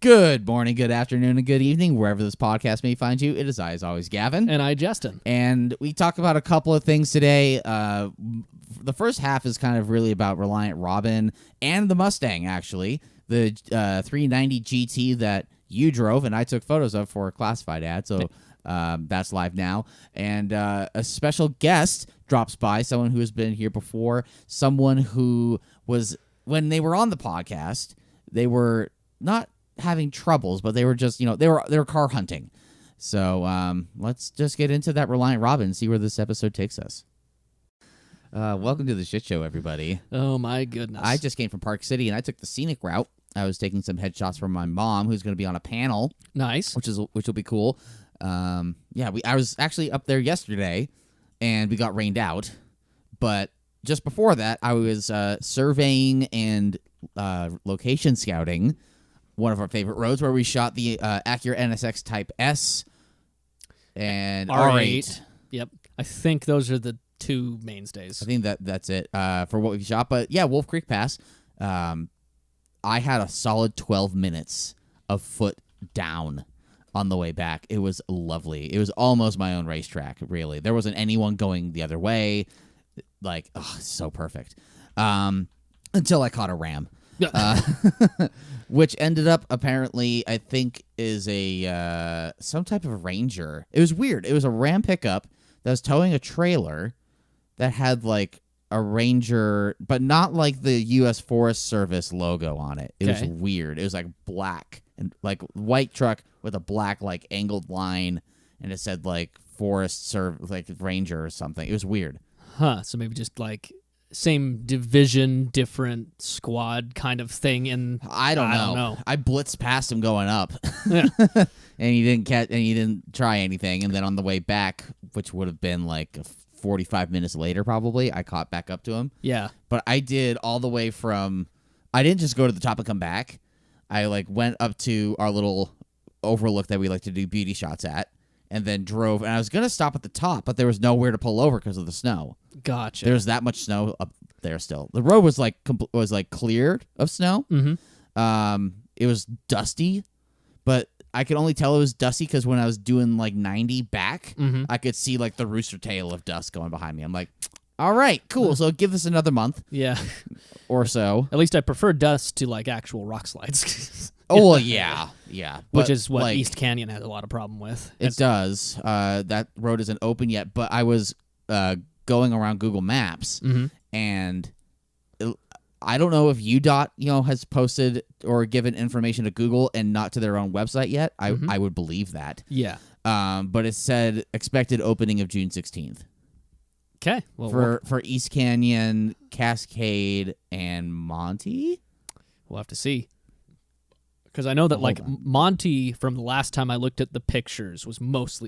Good morning, good afternoon, and good evening, wherever this podcast may find you. It is I, as always, Gavin. And I, Justin. And we talk about a couple of things today. The first half is kind of really about Reliant Robin and the Mustang, actually. The 390 GT that you drove and I took photos of for a classified ad, so that's live now. And a special guest drops by, someone who has been here before, someone who was, when they were on the podcast, they were not having troubles, but they were just, they were car hunting. So let's just get into that Reliant Robin and see where this episode takes us. Welcome to the shit show, everybody. Oh my goodness. I just came from Park City and I took the scenic route. I was taking some headshots from my mom, who's going to be on a panel. Nice. Which will be cool. I was actually up there yesterday and we got rained out, but just before that I was surveying and location scouting one of our favorite roads where we shot the Acura NSX Type S and R8. Yep. I think those are the two mainstays. I think that's it for what we shot. But yeah, Wolf Creek Pass. I had a solid 12 minutes of foot down on the way back. It was lovely. It was almost my own racetrack, really. There wasn't anyone going the other way. Like, so perfect. Until I caught a ram. Which ended up apparently, I think, is a some type of Ranger. It was weird. It was a Ram pickup that was towing a trailer that had like a Ranger, but not like the U.S. Forest Service logo on it. It was weird. It was like black and like white truck with a black like angled line, and it said like Forest Service, like Ranger or something. It was weird. Huh? So maybe just like same division, different squad kind of thing. And I don't know. I blitzed past him going up, Yeah. and he didn't catch, and he didn't try anything. And then on the way back, which would have been like 45 minutes later, probably, I caught back up to him. Yeah. But I did all the way from. I didn't just go to the top and come back. I like went up to our little overlook that we like to do beauty shots at, and then drove. And I was gonna stop at the top, but there was nowhere to pull over because of the snow. Gotcha. There's that much snow up there still. The road was like cleared of snow. Mm-hmm. It was dusty, but I could only tell it was dusty because when I was doing like 90 back, I could see like the rooster tail of dust going behind me. I'm like, all right, cool. So give this another month. Yeah. Or so. At least I prefer dust to like actual rock slides. Oh, well, yeah. Which is what East Canyon has a lot of problem with. It does. That road isn't open yet, but I was going around Google Maps, and I don't know if UDOT, has posted or given information to Google and not to their own website yet. I would believe that. Yeah. But it said expected opening of June 16th. Okay. Well, for East Canyon, Cascade, and Monty? We'll have to see. Because I know that Monty, from the last time I looked at the pictures,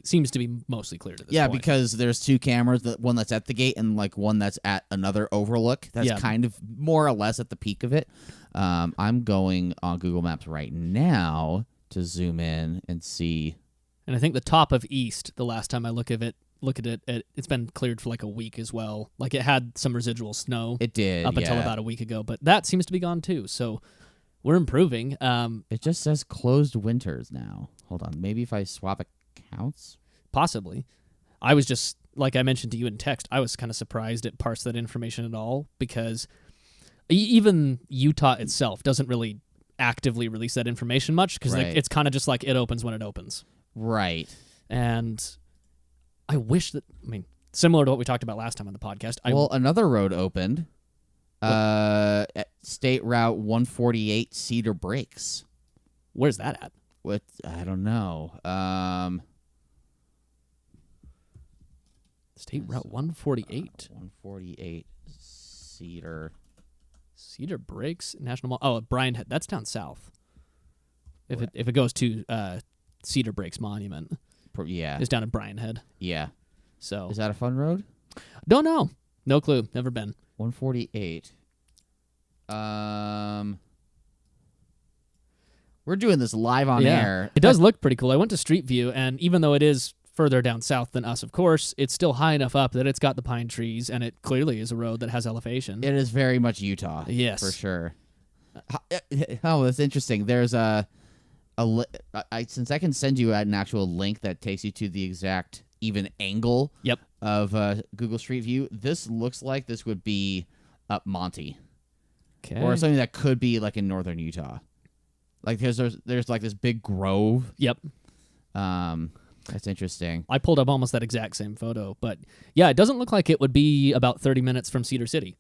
seems to be mostly clear to this point. Yeah, because there's two cameras, one that's at the gate and like one that's at another overlook. That's kind of more or less at the peak of it. I'm going on Google Maps right now to zoom in and see. And I think the top of East, the last time I look at it, it's been cleared for like a week as well. Like it had some residual snow. It did, up until about a week ago, but that seems to be gone too. So we're improving. It just says closed winters now. Hold on. Maybe if I swap accounts? Possibly. I was just, like I mentioned to you in text, I was kind of surprised it parsed that information at all because even Utah itself doesn't really actively release that information much because it's kind of just like it opens when it opens. Right. And I wish that, similar to what we talked about last time on the podcast. Another road opened. State Route 148 Cedar Breaks. Where's that at? I don't know. State Route 148. 148 Cedar Breaks National Mall. Oh, Bryan Head. That's down south. If it goes to Cedar Breaks Monument. Yeah. It's down at Bryan Head. Yeah. So is that a fun road? Don't know. No clue. Never been. 148. We're doing this live on air. It does look pretty cool. I went to Street View, and even though it is further down south than us, of course, it's still high enough up that it's got the pine trees, and it clearly is a road that has elevation. It is very much Utah. Yes. For sure. Oh, that's interesting. There's since I can send you an actual link that takes you to the exact even angle Yep. of Google Street View, this looks like this would be up Monty. Okay. Or something that could be like in northern Utah. Like there's like this big grove. Yep. That's interesting. I pulled up almost that exact same photo, but yeah, it doesn't look like it would be about 30 minutes from Cedar City.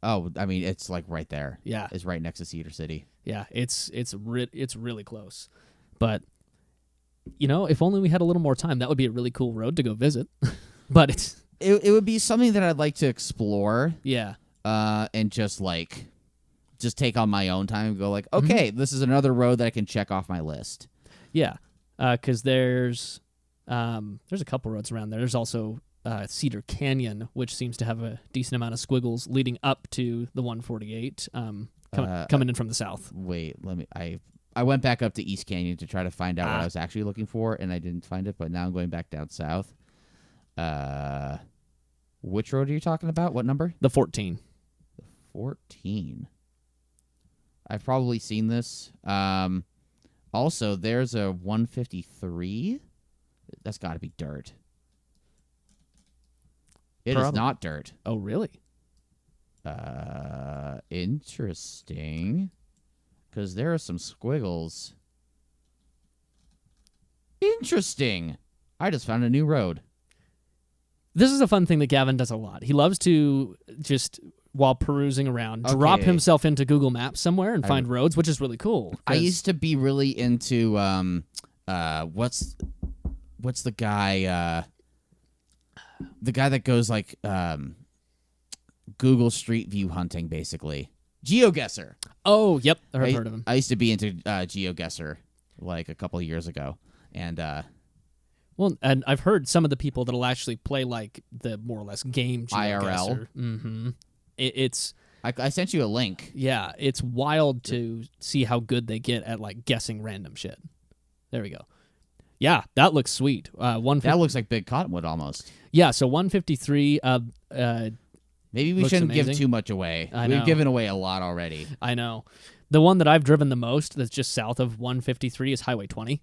Oh, I mean, it's like right there. Yeah. It's right next to Cedar City. Yeah, it's really close. But if only we had a little more time, that would be a really cool road to go visit. But it would be something that I'd like to explore. Yeah. And just take on my own time and go like, okay, this is another road that I can check off my list. Yeah. Because there's a couple roads around there. There's also Cedar Canyon, which seems to have a decent amount of squiggles leading up to the 148 coming in from the south. Wait, I went back up to East Canyon to try to find out what I was actually looking for, and I didn't find it, but now I'm going back down south. Which road are you talking about? What number? The 14. 14. I've probably seen this. Also, there's a 153. That's got to be dirt. It is not dirt. Oh, really? Interesting. Because there are some squiggles. Interesting. I just found a new road. This is a fun thing that Gavin does a lot. He loves to just, while perusing around, drop himself into Google Maps somewhere and find roads, which is really cool. I used to be really into what's the guy that goes like Google Street View hunting, basically. GeoGuessr. Oh, yep. I've heard of him. I used to be into GeoGuessr like a couple of years ago, and well, and I've heard some of the people that'll actually play like the more or less game GeoGuessr. IRL. Mm-hmm. It's. I sent you a link. Yeah, it's wild to see how good they get at like guessing random shit. There we go. Yeah, that looks sweet. That looks like Big Cottonwood almost. Yeah, so 153. Maybe we shouldn't amazing. give too much away. I know. We've given away a lot already. I know. The one that I've driven the most that's just south of 153 is Highway 20.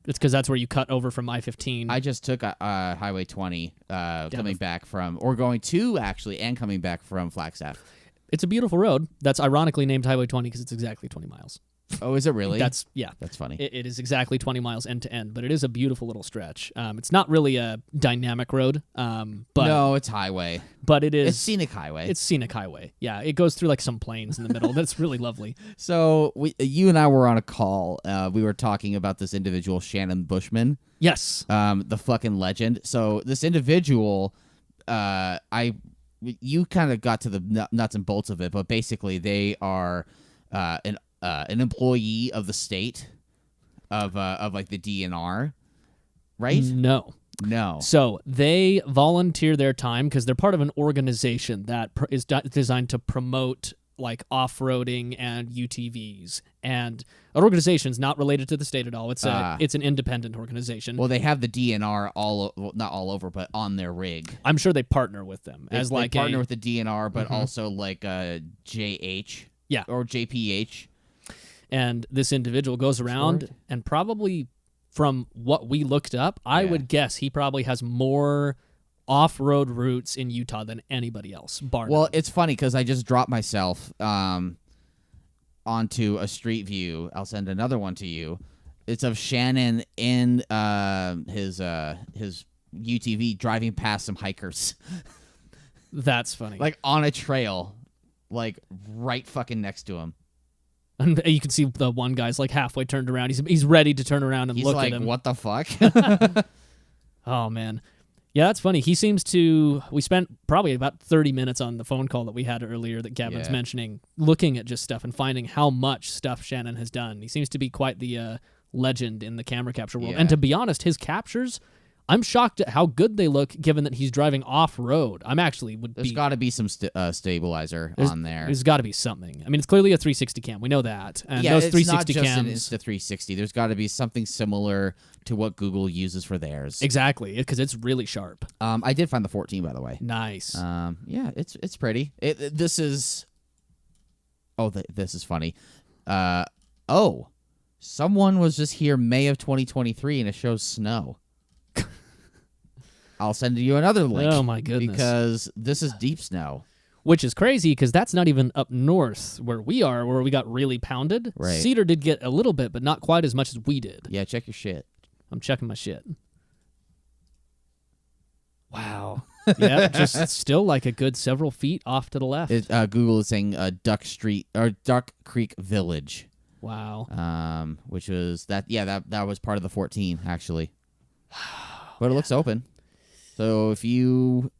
It's because that's where you cut over from I-15. I just took Highway 20 coming back from, or going to actually, and coming back from Flagstaff. It's a beautiful road that's ironically named Highway 20 because it's exactly 20 miles. Oh, is it really? That's funny. It is exactly 20 miles end to end, but it is a beautiful little stretch. It's not really a dynamic road, but no, it's highway. But it is. It's scenic highway. It's scenic highway. Yeah, it goes through like some plains in the middle. That's really lovely. So you and I were on a call. We were talking about this individual, Shannon Bushman. Yes. The fucking legend. So this individual, you kind of got to the nuts and bolts of it, but basically they are an employee of the state of like the DNR, right? No. So they volunteer their time because they're part of an organization that is designed to promote like off-roading and UTVs, and an organization's not related to the state at all. It's an independent organization. Well, they have the DNR not all over, but on their rig. I'm sure they partner with them they partner with the DNR, but also like JH, or JPH. And this individual goes around and probably, from what we looked up, I would guess he probably has more off-road routes in Utah than anybody else, bar none. Well, it's funny because I just dropped myself onto a Street View. I'll send another one to you. It's of Shannon in his UTV driving past some hikers. That's funny. Like on a trail, like right fucking next to him. And you can see the one guy's like halfway turned around. He's ready to turn around and look at him. He's like, what the fuck? Oh, man. Yeah, that's funny. He seems to... We spent probably about 30 minutes on the phone call that we had earlier that Gavin's mentioning, looking at just stuff and finding how much stuff Shannon has done. He seems to be quite the legend in the camera capture world. And to be honest, his captures... I'm shocked at how good they look, given that he's driving off-road. There's got to be some stabilizer on there. There's got to be something. I mean, it's clearly a 360 cam. We know that. And those it's 360 not just cams, an Insta360. There's got to be something similar to what Google uses for theirs. Exactly, because it's really sharp. I did find the 14, by the way. Nice. Yeah, it's pretty. This is funny. Someone was just here May of 2023, and it shows snow. I'll send you another link. Oh, my goodness. Because this is deep snow. Which is crazy because that's not even up north where we are, where we got really pounded. Right. Cedar did get a little bit, but not quite as much as we did. Yeah, check your shit. I'm checking my shit. Wow. Yeah, just still like a good several feet off to the left. Google is saying Duck Street or Duck Creek Village. Wow. Which was that? Yeah, that was part of the 14 actually. But it looks open. So if you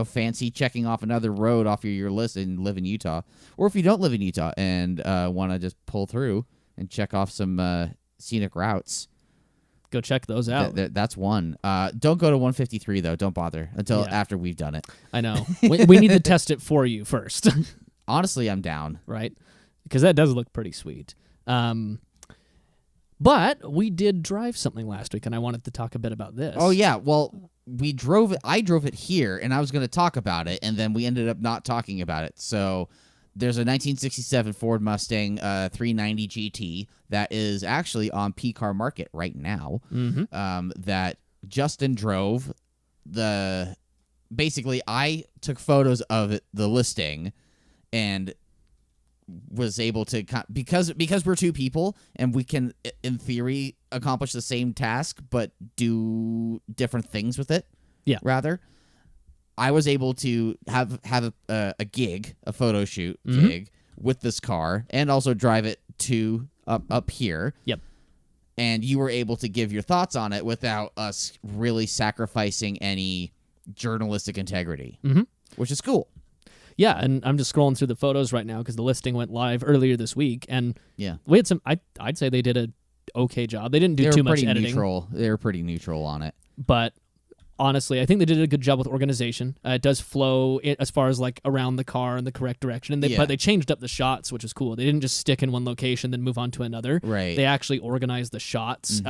fancy checking off another road off your list and live in Utah, or if you don't live in Utah and want to just pull through and check off some scenic routes, go check those out. That's one. Don't go to 153 though. Don't bother until after we've done it. I know. we need to test it for you first. Honestly, I'm down. Right? Because that does look pretty sweet. But we did drive something last week, and I wanted to talk a bit about this. Oh yeah, well, we drove it. I drove it here, and I was going to talk about it, and then we ended up not talking about it. So there's a 1967 Ford Mustang 390 GT that is actually on P-Car Market right now. That Justin drove. Basically, I took photos of it, the listing, and was able to, because we're two people and we can in theory accomplish the same task but do different things with it. Rather, I was able to have a gig, a photo shoot gig with this car, and also drive it to up here. And you were able to give your thoughts on it without us really sacrificing any journalistic integrity, which is cool. Yeah, and I'm just scrolling through the photos right now because the listing went live earlier this week, and we had some. I'd say they did a okay job. They didn't do too much editing. They were pretty neutral on it. But honestly, I think they did a good job with organization. It does flow as far as like around the car in the correct direction, and but they changed up the shots, which is cool. They didn't just stick in one location then move on to another. Right. They actually organized the shots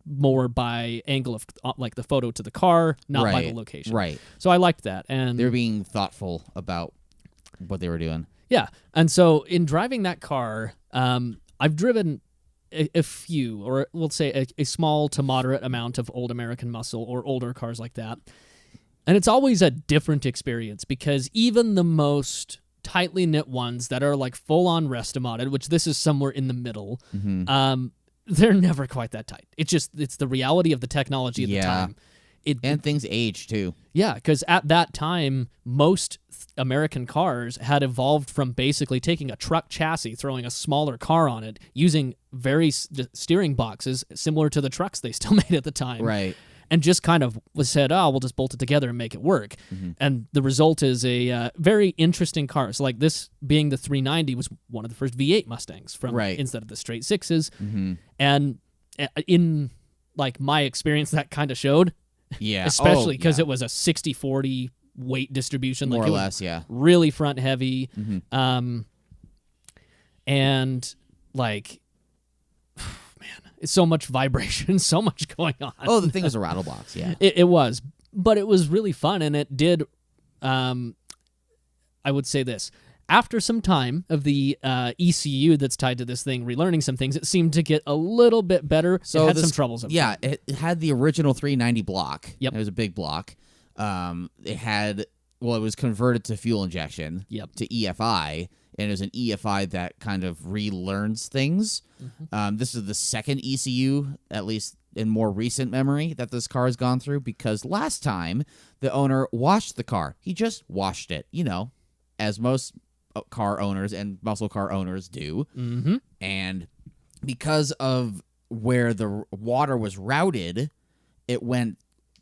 more by angle of like the photo to the car, not by the location. Right. So I liked that, and they're being thoughtful about what they were doing. Yeah, and so in driving that car, I've driven a few, or we'll say a small to moderate amount of old American muscle or older cars like that. And it's always a different experience because even the most tightly knit ones that are like full on restomodded, which this is somewhere in the middle, they're never quite that tight. It's the reality of the technology at the time. And things age too. Yeah, because at that time, most American cars had evolved from basically taking a truck chassis, throwing a smaller car on it, using very steering boxes similar to the trucks they still made at the time. Right. And just kind of was said, we'll just bolt it together and make it work. And the result is a very interesting car. So like this being the 390 was one of the first V8 Mustangs from instead of the straight sixes. And in like my experience, that kind of showed. Yeah. Especially because it was a 60-40 weight distribution. More like or less, really front heavy. And like, man, it's so much vibration, so much going on. Oh, the thing was a rattle box, It was. But it was really fun, and it did, I would say this. After some time of the ECU that's tied to this thing, relearning some things, it seemed to get a little bit better. So it had some troubles. It had the original 390 block. Yep. It was a big block. It was converted to fuel injection to EFI, and it was an EFI that kind of relearns things. This is the second ECU, at least in more recent memory, that this car has gone through, because last time the owner washed the car. He just washed it, as most car owners and muscle car owners do. And because of where the water was routed, it went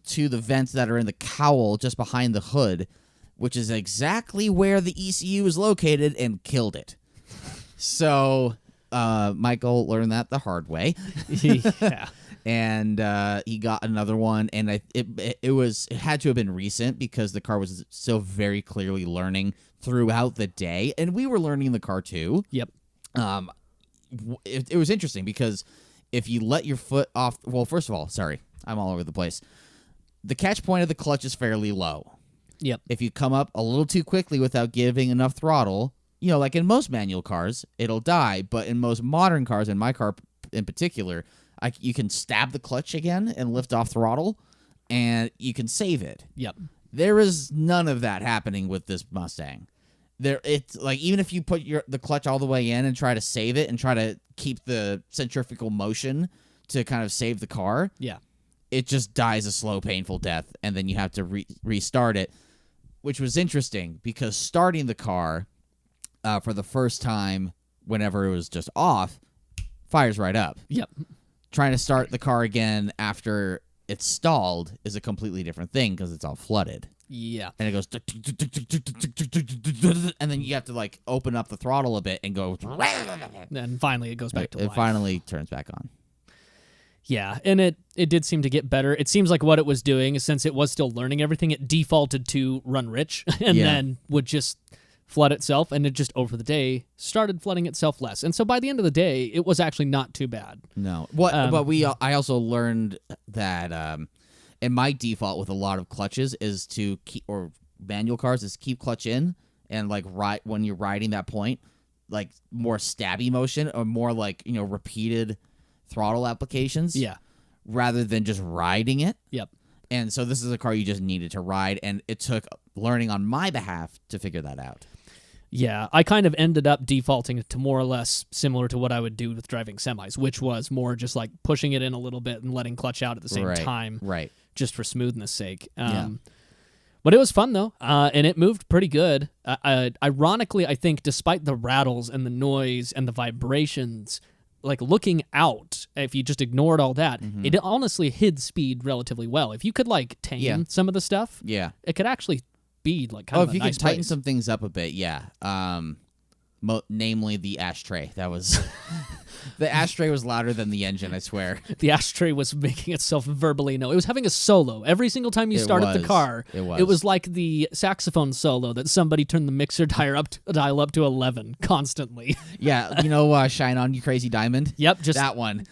to the vents that are in the cowl just behind the hood, which is exactly where the ECU is located, and killed it. So Michael learned that the hard way. And he got another one, and it had to have been recent because the car was so very clearly learning throughout the day, and we were learning the car too. It was interesting because if you let your foot off, well, first of all, sorry, I'm all over the place. The catch point of the clutch is fairly low. If you come up a little too quickly without giving enough throttle, like in most manual cars, it'll die. But in most modern cars, and my car in particular, you can stab the clutch again and lift off throttle, and you can save it. Yep. There is none of that happening with this Mustang. It's like even if you put the clutch all the way in and try to save it and try to keep the centrifugal motion to kind of save the car, yeah, it just dies a slow, painful death, and then you have to restart it, which was interesting because starting the car for the first time whenever it was just off fires right up. Yep. Trying to start the car again after it's stalled is a completely different thing because it's all flooded. Yeah. And it goes, and then you have to like open up the throttle a bit and go. And finally it goes back to life. It finally turns back on. Yeah, and it did seem to get better. It seems like what it was doing, since it was still learning everything, it defaulted to run rich and then would just flood itself, and it just over the day started flooding itself less. And so by the end of the day, it was actually not too bad. No. But I also learned that and my default with a lot of clutches is to keep, or manual cars is keep clutch in and like when you're riding that point, like more stabby motion or more like, repeated throttle applications. Yeah. Rather than just riding it. Yep. And so this is a car you just needed to ride, and it took learning on my behalf to figure that out. Yeah, I kind of ended up defaulting to more or less similar to what I would do with driving semis, which was more just like pushing it in a little bit and letting clutch out at the same time. Right. Just for smoothness sake. But it was fun, though, and it moved pretty good. Ironically, I think, despite the rattles and the noise and the vibrations, like looking out, if you just ignored all that, it honestly hid speed relatively well. If you could like tame some of the stuff, it could actually be like kind of a nice place. If you could tighten some things up a bit, namely the ashtray. That was the ashtray was louder than the engine, I swear. The ashtray was making itself verbally known. It was having a solo every single time you started the car. It was like the saxophone solo that somebody turned the mixer dial up to 11 constantly. Yeah, Shine On You Crazy Diamond. Yep, just that one.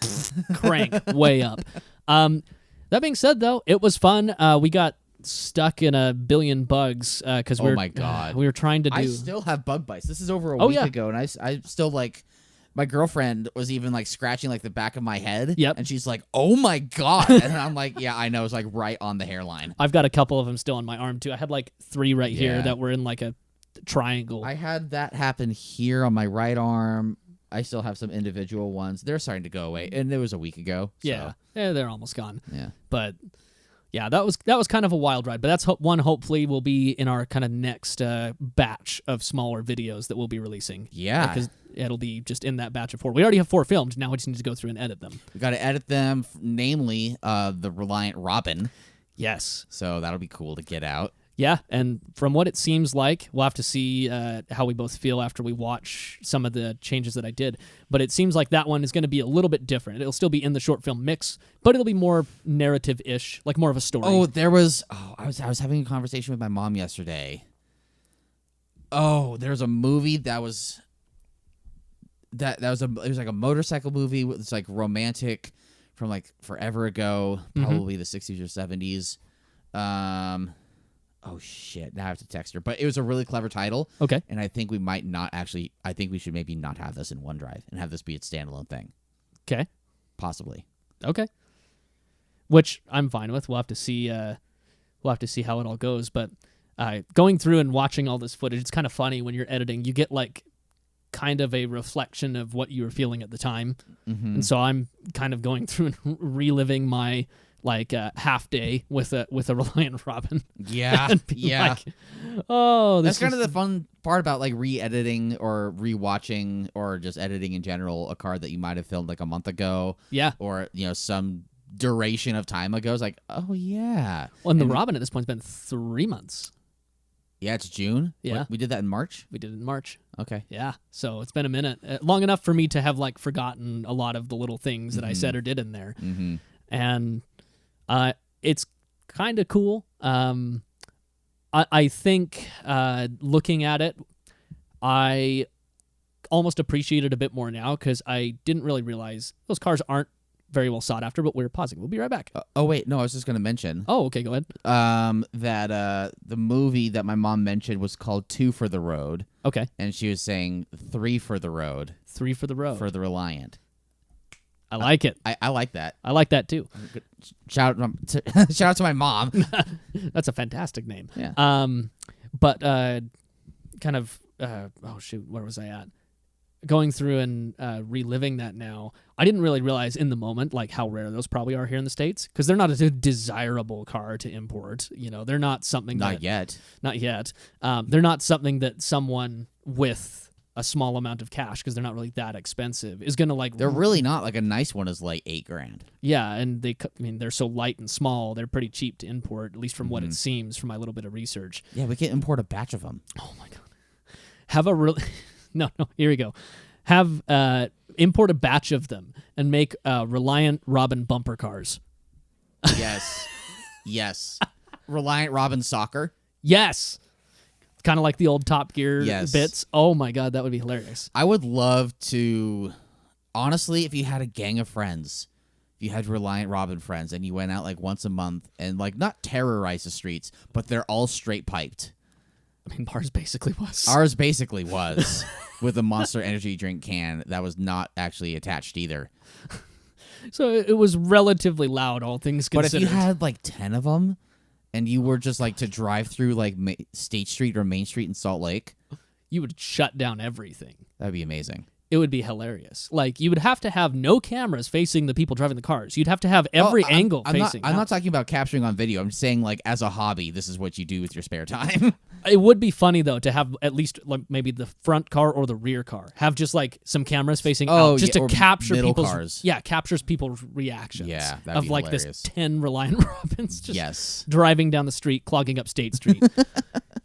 Crank way up. That being said, though, it was fun. We got stuck in a billion bugs because we were trying to do. I still have bug bites. This is over a week ago, and I still like. My girlfriend was even like scratching like the back of my head. Yep. And she's like, "Oh my god!" And I'm like, "Yeah, I know." It's like right on the hairline. I've got a couple of them still on my arm too. I had like 3 right here that were in like a triangle. I had that happen here on my right arm. I still have some individual ones. They're starting to go away, and it was a week ago. So. Yeah, they're almost gone. Yeah, but. Yeah, that was kind of a wild ride, but that's one hopefully will be in our kind of next batch of smaller videos that we'll be releasing. Yeah. Because it'll be just in that batch of 4. We already have 4 filmed. Now we just need to go through and edit them. We got to edit them, namely the Reliant Robin. Yes. So that'll be cool to get out. Yeah, and from what it seems like, we'll have to see how we both feel after we watch some of the changes that I did. But it seems like that one is going to be a little bit different. It'll still be in the short film mix, but it'll be more narrative-ish, like more of a story. I was having a conversation with my mom yesterday. There's a movie that was it was like a motorcycle movie. It's like romantic from like forever ago, probably the 60s or 70s. Oh, shit. Now I have to text her. But it was a really clever title. Okay. And I think we might not actually... I think we should maybe not have this in OneDrive and have this be its standalone thing. Okay. Possibly. Okay. Which I'm fine with. We'll have to see how it all goes. But going through and watching all this footage, it's kind of funny when you're editing. You get like kind of a reflection of what you were feeling at the time. And so I'm kind of going through and reliving my... like half day with a Reliant Robin. Yeah. Yeah. Like, oh, that's kind of the fun part about like re-editing or re-watching or just editing in general a car that you might have filmed like a month ago. Yeah. Or, some duration of time ago. It's like, oh yeah. Well, and the Robin at this point has been 3 months. Yeah, it's June. Yeah. We did that in March? We did it in March. Okay. Yeah. So it's been a minute. Long enough for me to have like forgotten a lot of the little things that I said or did in there. And it's kind of cool. I think looking at it, I almost appreciate it a bit more now because I didn't really realize those cars aren't very well sought after, but we're pausing. We'll be right back. Wait. No, I was just going to mention. Oh, okay. Go ahead. That the movie that my mom mentioned was called 2 for the Road. Okay. And she was saying 3 for the Road. 3 for the Road. For the Reliant. I like it. I like that. I like that too. Shout out to my mom. That's a fantastic name. Yeah. But kind of oh shoot, where was I at? Going through and reliving that now, I didn't really realize in the moment like how rare those probably are here in the States, because they're not a desirable car to import. You know, they're not something Not yet. They're not something that someone with a small amount of cash, because they're not really that expensive, is gonna like. They're really not. Like a nice one is like $8,000. Yeah, and they're so light and small, they're pretty cheap to import, at least from what it seems from my little bit of research. Yeah, we can import a batch of them. Oh my god. Have a real No, here we go. Have import a batch of them and make Reliant Robin bumper cars. Yes. Yes. Reliant Robin soccer. Yes. Kind of like the old Top Gear Yes. bits. Oh my god, that would be hilarious. I would love to, honestly, if you had a gang of friends, if you had Reliant Robin friends and you went out like once a month and like not terrorize the streets, but they're all straight piped. I mean, ours basically was. Ours basically was with a Monster Energy drink can that was not actually attached either. So it was relatively loud, all things But considered. if you had like 10 of them and you were just like to drive through like State Street or Main Street in Salt Lake, you would shut down everything. that'd be amazing. It would be hilarious. Like, you would have to have no cameras facing the people driving the cars. You'd have to have every angle facing. I'm not talking about capturing on video. I'm just saying, like, as a hobby, this is what you do with your spare time. It would be funny, though, to have at least like maybe the front car or the rear car have just like some cameras facing out, just to capture people's cars. Yeah, captures people's reactions. Yeah, that'd of be like hilarious. this 10 Reliant Robins just Yes. driving down the street, clogging up State Street.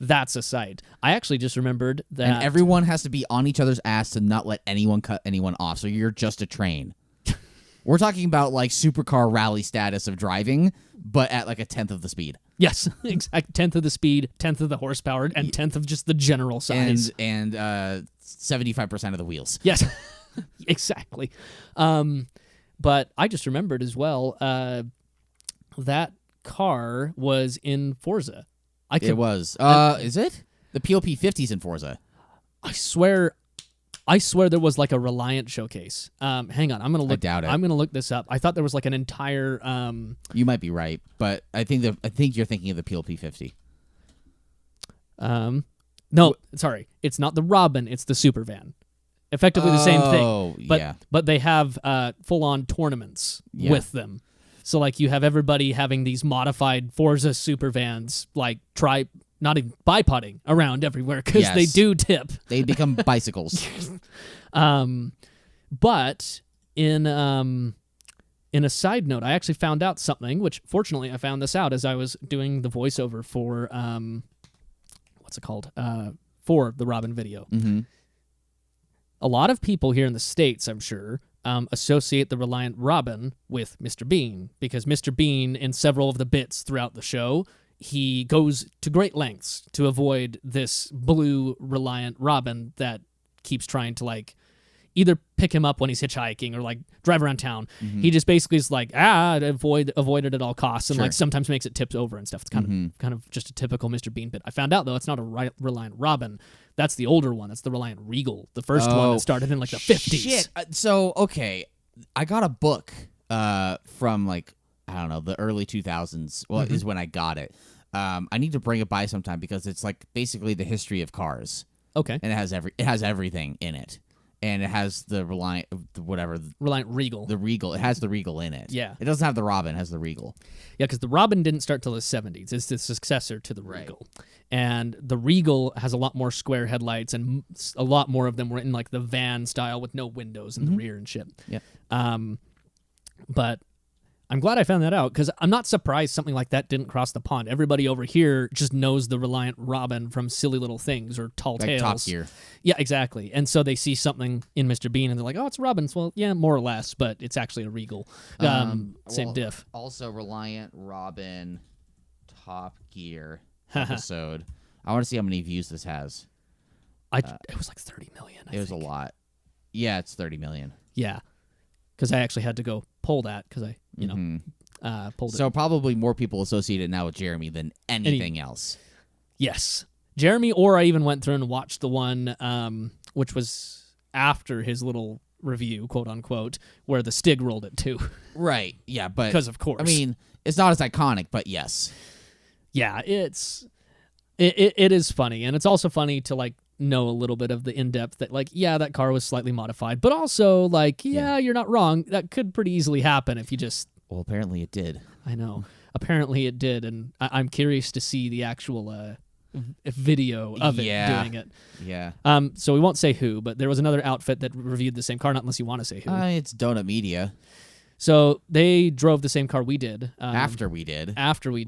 That's a sight. I actually just remembered that And everyone has to be on each other's ass to not let anyone cut anyone off. So you're just a train. We're talking about like supercar rally status of driving, but at like a 10th of the speed. Yes, exact 10th of the speed, 10th of the horsepower, and 10th of just the general size. And 75% of the wheels. Yes, exactly. But I just remembered as well that car was in Forza. It was. Is it? The POP 50's in Forza. I swear there was like a Reliant showcase. Hang on, I'm gonna look. I doubt it. I'm gonna look this up. I thought there was like an entire. You might be right, but I think you're thinking of the POP 50. No, sorry, it's not the Robin. It's the super van. Effectively the same thing. But yeah. but they have full on tournaments with them. So like you have everybody having these modified Forza super vans, like not even bipoding around everywhere because they do tip. They become bicycles. But in a side note, I actually found out something, which fortunately I found this out as I was doing the voiceover for what's it called? For the Robin video. Mm-hmm. A lot of people here in the States, I'm sure, associate the Reliant Robin with Mr. Bean, because Mr. Bean, in several of the bits throughout the show, he goes to great lengths to avoid this blue Reliant Robin that keeps trying to like either pick him up when he's hitchhiking or like drive around town. Mm-hmm. He just basically is like, avoid it at all costs, and Sure. like sometimes makes it tips over and stuff. It's kind of just a typical Mr. Bean bit. I found out though it's not a Reliant Robin. That's the older one. That's the Reliant Regal, the first one that started in like the 50s. Shit. So okay, I got a book from like I don't know the early 2000s. Well, is when I got it. I need to bring it by sometime because it's like basically the history of cars. Okay. And it has everything in it. And it has the Reliant Regal. The Regal. It has the Regal in it. Yeah. It doesn't have the Robin, it has the Regal. Yeah, because the Robin didn't start till the 70s. It's the successor to the Regal. And the Regal has a lot more square headlights, and a lot more of them were in like the van style with no windows in the rear and shit. Yeah. But I'm glad I found that out, because I'm not surprised something like that didn't cross the pond. Everybody over here just knows the Reliant Robin from Silly Little Things or Tall Like Tales. Top Gear. Yeah, exactly. And so they see something in Mr. Bean and they're like, oh, it's Robin's. Well, yeah, more or less, but it's actually a Regal. Same diff. Also, Reliant Robin Top Gear episode. I want to see how many views this has. It was like 30 million. It was a lot. Yeah, it's 30 million. Yeah, because I actually had to go pull that because I, pulled it. So probably more people associate it now with Jeremy than anything else. Yes. Jeremy, or I even went through and watched the one which was after his little review, quote unquote, where the Stig rolled it too. Right. Yeah, but Because of course. I mean, it's not as iconic, but yes. Yeah, it is funny, and it's also funny to like know a little bit of the in-depth that like, yeah, that car was slightly modified, but also like, yeah, you're not wrong. That could pretty easily happen if you just. Well, apparently it did. I know. Apparently it did, and I'm curious to see the actual video of it doing it. Yeah. So we won't say who, but there was another outfit that reviewed the same car, not unless you want to say who. It's Donut Media. So they drove the same car we did. After we did.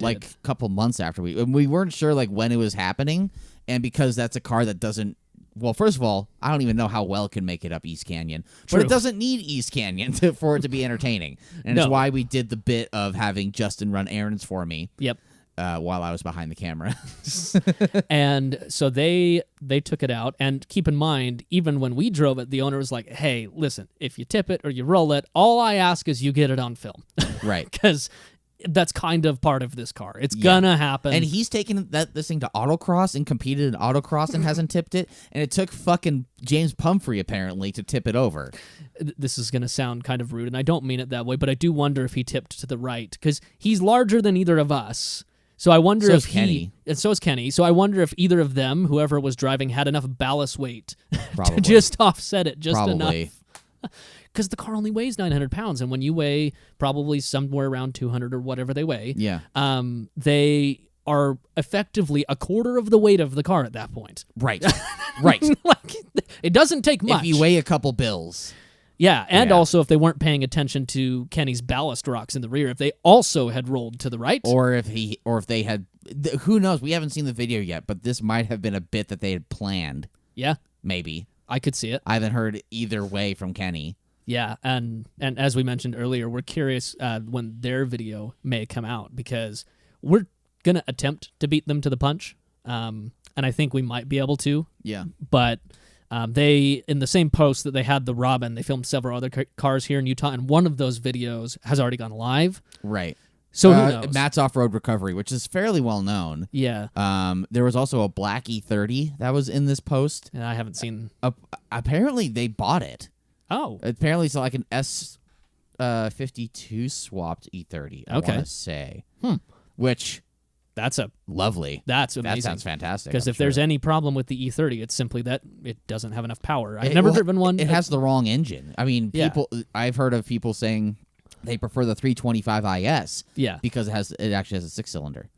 Like a couple months after we weren't sure like when it was happening, and because that's a car that doesn't. Well, first of all, I don't even know how well it can make it up East Canyon, but it doesn't need East Canyon for it to be entertaining, and it's why we did the bit of having Justin run errands for me. Yep. While I was behind the camera. And so they took it out, and keep in mind, even when we drove it, the owner was like, hey, listen, if you tip it or you roll it, all I ask is you get it on film. Right. Because that's kind of part of this car. It's gonna happen. And he's taken this thing to autocross and competed in autocross and hasn't tipped it, and it took fucking James Pumphrey apparently to tip it over. This is gonna sound kind of rude, and I don't mean it that way, but I do wonder if he tipped to the right, because he's larger than either of us. So I wonder if Kenny. And so is Kenny. So I wonder if either of them, whoever was driving, had enough ballast weight Probably. to just offset it just Probably. enough. Because the car only weighs 900 pounds, and when you weigh probably somewhere around 200 or whatever they weigh, they are effectively a quarter of the weight of the car at that point. Right. Right. Like, it doesn't take much. If you weigh a couple bills. Yeah, and also if they weren't paying attention to Kenny's ballast rocks in the rear, if they also had rolled to the right, or if they had, who knows? We haven't seen the video yet, but this might have been a bit that they had planned. Yeah, maybe I could see it. I haven't heard either way from Kenny. Yeah, and as we mentioned earlier, we're curious when their video may come out, because we're gonna attempt to beat them to the punch, and I think we might be able to. Yeah, but. They, in the same post that they had the Robin, they filmed several other cars here in Utah, and one of those videos has already gone live. Right. So who knows? Matt's Off-Road Recovery, which is fairly well known. Yeah. There was also a black E30 that was in this post. And I haven't seen. Apparently, they bought it. Oh. Apparently, it's like an S52 swapped E30. I want to say. Which. That's lovely. That's amazing. That sounds fantastic. Because if there's any problem with the E30, it's simply that it doesn't have enough power. I've never driven one. It has the wrong engine. I mean, I've heard of people saying they prefer the 325 IS. Yeah. Because it actually has a 6-cylinder.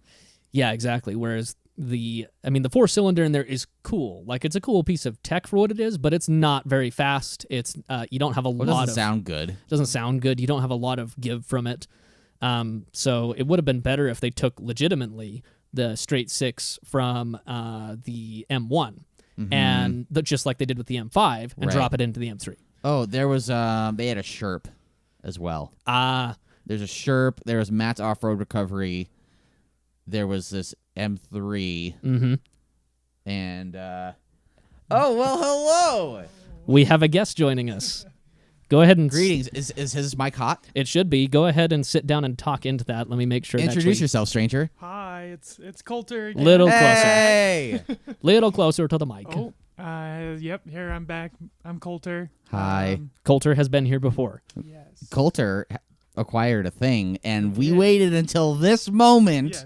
Yeah, exactly. Whereas the 4-cylinder in there is cool. Like, it's a cool piece of tech for what it is, but it's not very fast. It's you don't have a lot of. It doesn't sound good. It doesn't sound good. You don't have a lot of give from it. So it would have been better if they took legitimately the straight 6 from the M1 and just like they did with the M5 and drop it into the M3. Oh, there was they had a Sherp as well. There's a Sherp. There was Matt's Off-Road Recovery. There was this M3. And oh well, hello. We have a guest joining us. Go ahead and... Greetings. Is his mic hot? It should be. Go ahead and sit down and talk into that. Let me make sure. Introduce yourself, stranger. Hi, it's Coulter again. Little hey! closer. Little closer to the mic. Oh, yep, here I'm back. I'm Coulter. Hi. Coulter has been here before. Yes. Coulter acquired a thing, and we waited until this moment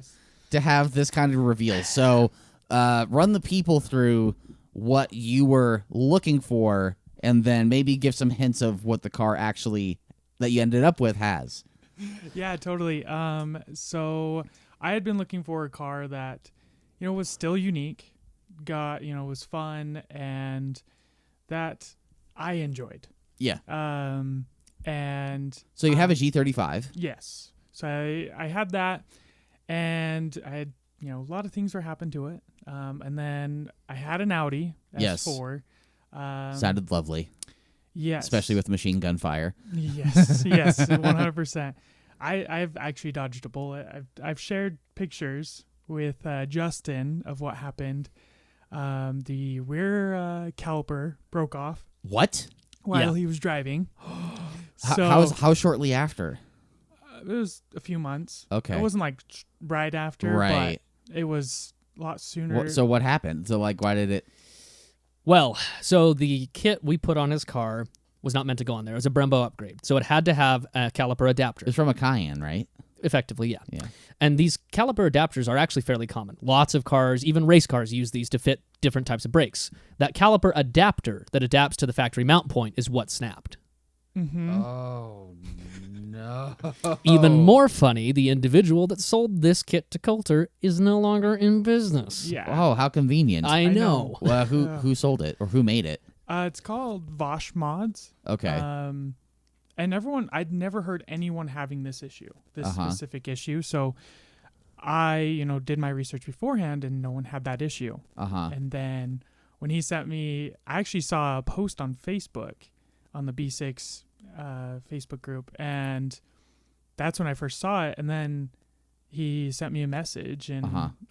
to have this kind of reveal. So run the people through what you were looking for, and then maybe give some hints of what the car actually that you ended up with has. Yeah, totally. So I had been looking for a car that, was still unique, was fun, and that I enjoyed. Yeah. And so you have a G35. Yes. So I had that, and I had, a lot of things were happening to it. And then I had an Audi S4. Sounded lovely. Yes. Especially with machine gun fire. Yes, 100%. I've actually dodged a bullet. I've shared pictures with Justin of what happened. The rear caliper broke off. What? While he was driving. How shortly after? It was a few months. Okay. It wasn't like right after, right. But it was a lot sooner. So what happened? So why did it... Well, so the kit we put on his car was not meant to go on there. It was a Brembo upgrade. So it had to have a caliper adapter. It's from a Cayenne, right? Effectively, yeah. Yeah. And these caliper adapters are actually fairly common. Lots of cars, even race cars, use these to fit different types of brakes. That caliper adapter that adapts to the factory mount point is what snapped. Mm-hmm. Oh, no. Even more funny, the individual that sold this kit to Coulter is no longer in business. Yeah. Oh, how convenient. I know. Well, who sold it or who made it? It's called Vosh Mods. Okay. And I'd never heard anyone having this issue, this specific issue. So I, did my research beforehand and no one had that issue. And then when he sent me, I actually saw a post on Facebook, on the B6 Facebook group. And that's when I first saw it. And then he sent me a message and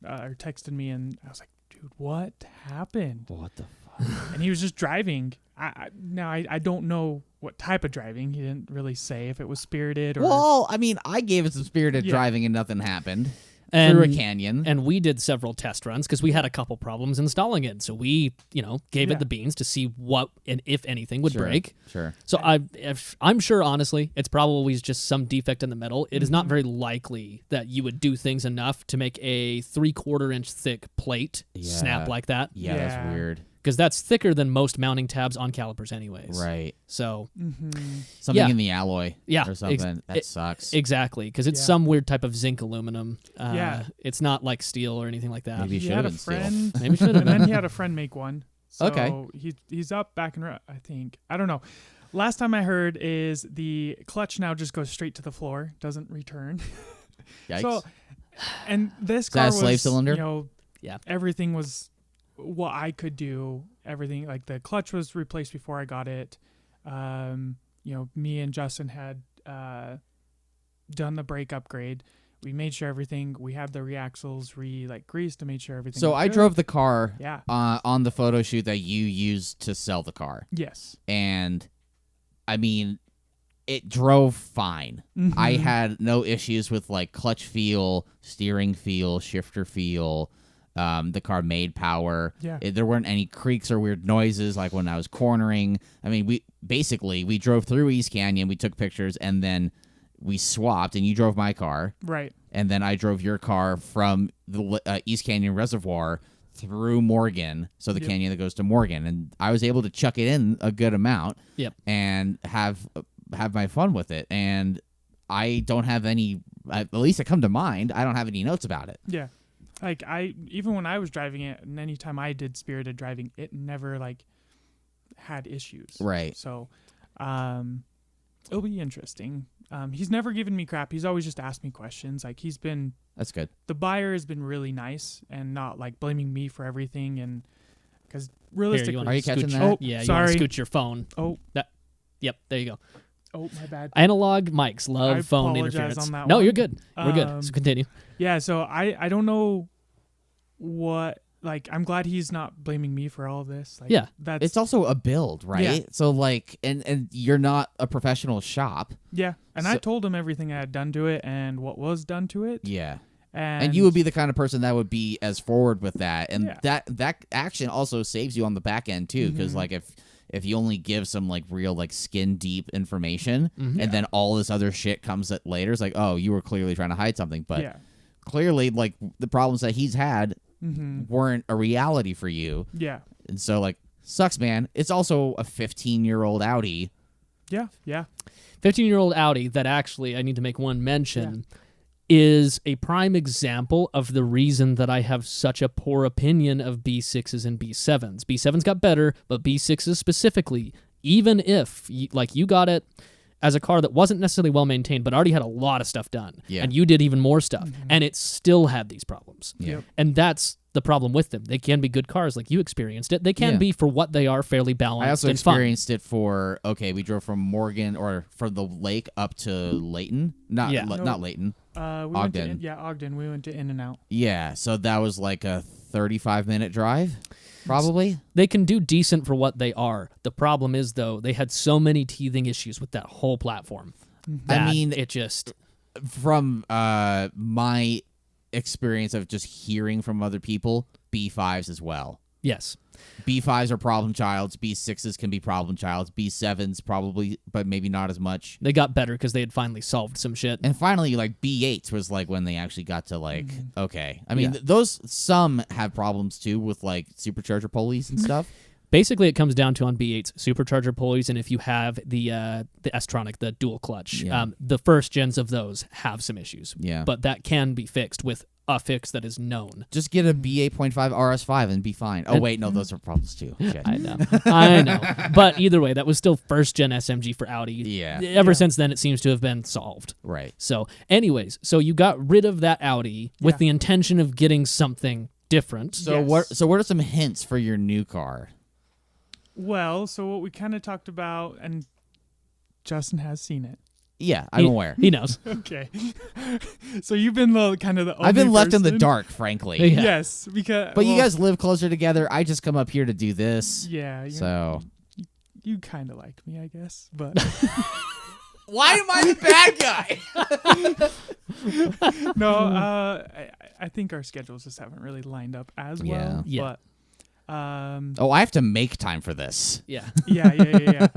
or texted me and I was like, dude, what happened? What the fuck? And he was just driving. I don't know what type of driving. He didn't really say if it was spirited or. Well, I mean, I gave it some spirited driving and nothing happened. And, through a canyon. And we did several test runs because we had a couple problems installing it. So we, gave it the beans to see what and if anything would break. Sure. So I'm sure, honestly, it's probably just some defect in the metal. It is not very likely that you would do things enough to make a 3/4 inch thick plate snap like that. Yeah, that's weird. Because that's thicker than most mounting tabs on calipers anyways. Right. So something in the alloy or something. That sucks. Exactly, because it's some weird type of zinc aluminum. It's not like steel or anything like that. Maybe he had a friend. Maybe should have And been. then he had a friend make one. So okay. He's up back in, I think. I don't know. Last time I heard is the clutch now just goes straight to the floor, doesn't return. Yikes. So, and this car was slave cylinder? Everything was what I could do. Everything, like the clutch was replaced before I got it. Me and Justin had done the brake upgrade. We made sure everything. We had the reaxles greased to make sure everything. So was I good. drove the car. On the photo shoot that you used to sell the car. Yes. And I mean, it drove fine. I had no issues with clutch feel, steering feel, shifter feel. The car made power. There weren't any creaks or weird noises like when I was cornering. I mean, we drove through East Canyon, we took pictures, and then we swapped, and you drove my car. Right. And then I drove your car from the East Canyon Reservoir through Morgan, so the canyon that goes to Morgan. And I was able to chuck it in a good amount and have my fun with it. And I don't have any, at least that come to mind, I don't have any notes about it. Yeah. Even when I was driving it, and anytime I did spirited driving, it never had issues. Right. So, it'll be interesting. He's never given me crap. He's always just asked me questions. That's good. The buyer has been really nice and not blaming me for everything. And because realistically, Are you catching that? Oh, yeah, you sorry. want to scoot your phone. Oh, Yep, there you go. Oh, my bad. Analog mics love I phone apologize interference. on that No, one. you're good. We're good. So continue. Yeah, so I don't know what. I'm glad he's not blaming me for all of this. That's It's also a build, right? Yeah. So and you're not a professional shop. Yeah, and I told him everything I had done to it and what was done to it. Yeah. And you would be the kind of person that would be as forward with that. And Yeah. that action also saves you on the back end too, because if you only give some real skin deep information and then all this other shit comes at later, it's oh, you were clearly trying to hide something. But clearly the problems that he's had weren't a reality for you. Yeah. And so sucks, man. It's also a 15-year-old Audi. Yeah. Yeah. 15-year-old Audi that actually, I need to make one mention, is a prime example of the reason that I have such a poor opinion of B6s and B7s. B7s got better, but B6s specifically, even if you got it as a car that wasn't necessarily well maintained, but already had a lot of stuff done, and you did even more stuff, and it still had these problems. Yeah. And that's the problem with them. They can be good cars, like you experienced it. They can be, for what they are, fairly balanced. I also and fun. experienced it for we drove from Morgan or from the lake up to Layton, not Layton. Ogden. Ogden. We went to In-N-Out. Yeah, so that was a 35-minute drive. Probably. They can do decent for what they are. The problem is, though, they had so many teething issues with that whole platform. I mean, it just... From my experience of just hearing from other people, B5s as well. Yes. B5s are problem childs. B6s can be problem childs. B7s probably, but maybe not as much. They got better because they had finally solved some shit. And finally, like B8s was like when they actually got to like, okay. I mean, Yeah. those some have problems too with like supercharger pulleys and stuff. Basically, it comes down to on B8's supercharger pulleys, and if you have the S-Tronic, the dual clutch, Yeah. the first gens of those have some issues. Yeah. But that can be fixed with a fix that is known. Just get a B8.5 RS5 and be fine. Oh, wait, no, those are problems too. Shit. I know. But either way, that was still first-gen SMG for Audi. Yeah. Ever since then, it seems to have been solved. Right. So, anyways, so you got rid of that Audi with the intention of getting something different. So what are some hints for your new car? Well, so what we kind of talked about, and Justin has seen it. Yeah, I'm aware. He knows. Okay. So you've been kind of the only I've been left in the person- dark, frankly. Yeah. Yes, because But you guys live closer together. I just come up here to do this. yeah, So you kind of like me, I guess, but why am I the bad guy? no, I think our schedules just haven't really lined up as well. Yeah. But Oh, I have to make time for this. Yeah. yeah.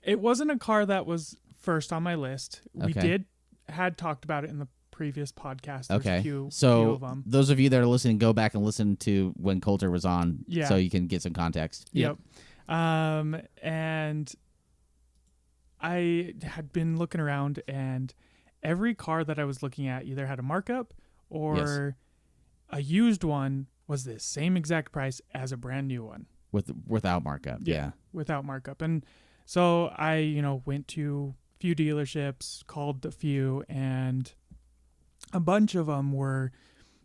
It wasn't a car that was first on my list. We Okay. had talked about it in the previous podcast. There's Okay. a few of So them. those of you that are listening, go back and listen to when Coulter was on Yeah. so you can get some context. Yep. And I had been looking around, and every car that I was looking at either had a markup or a used one was the same exact price as a brand new one. Without markup. Yeah. Without markup. And so I, went to a few dealerships, called a few, and a bunch of them were,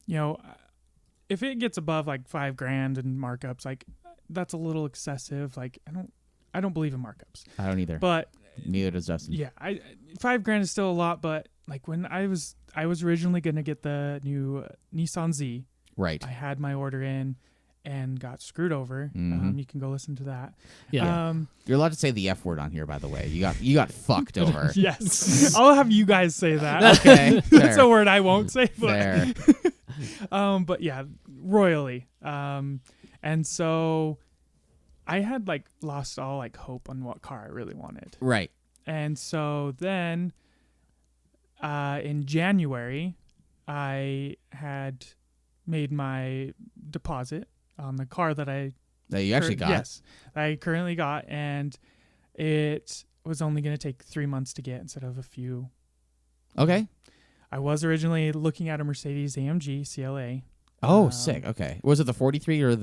if it gets above like $5,000 in markups, like that's a little excessive. Like I don't believe in markups. I don't either. But neither does Justin. yeah, $5,000 is still a lot, but like when I was originally going to get the new Nissan Z, Right. I had my order in and got screwed over. Mhm. You can go listen to that. Yeah. You're allowed to say the F word on here, by the way. You got fucked over. Yes. I'll have you guys say that. Okay. That's fair. a word I won't say. But, Fair. but yeah, royally. And so I had like lost all like hope on what car I really wanted. Right. And so then in January, I had made my deposit on the car that That you actually got. Yes, I currently got, and it was only going to take 3 months to get instead of a few. Okay. I was originally looking at a Mercedes AMG CLA. Oh, sick. Okay. Was it the 43 or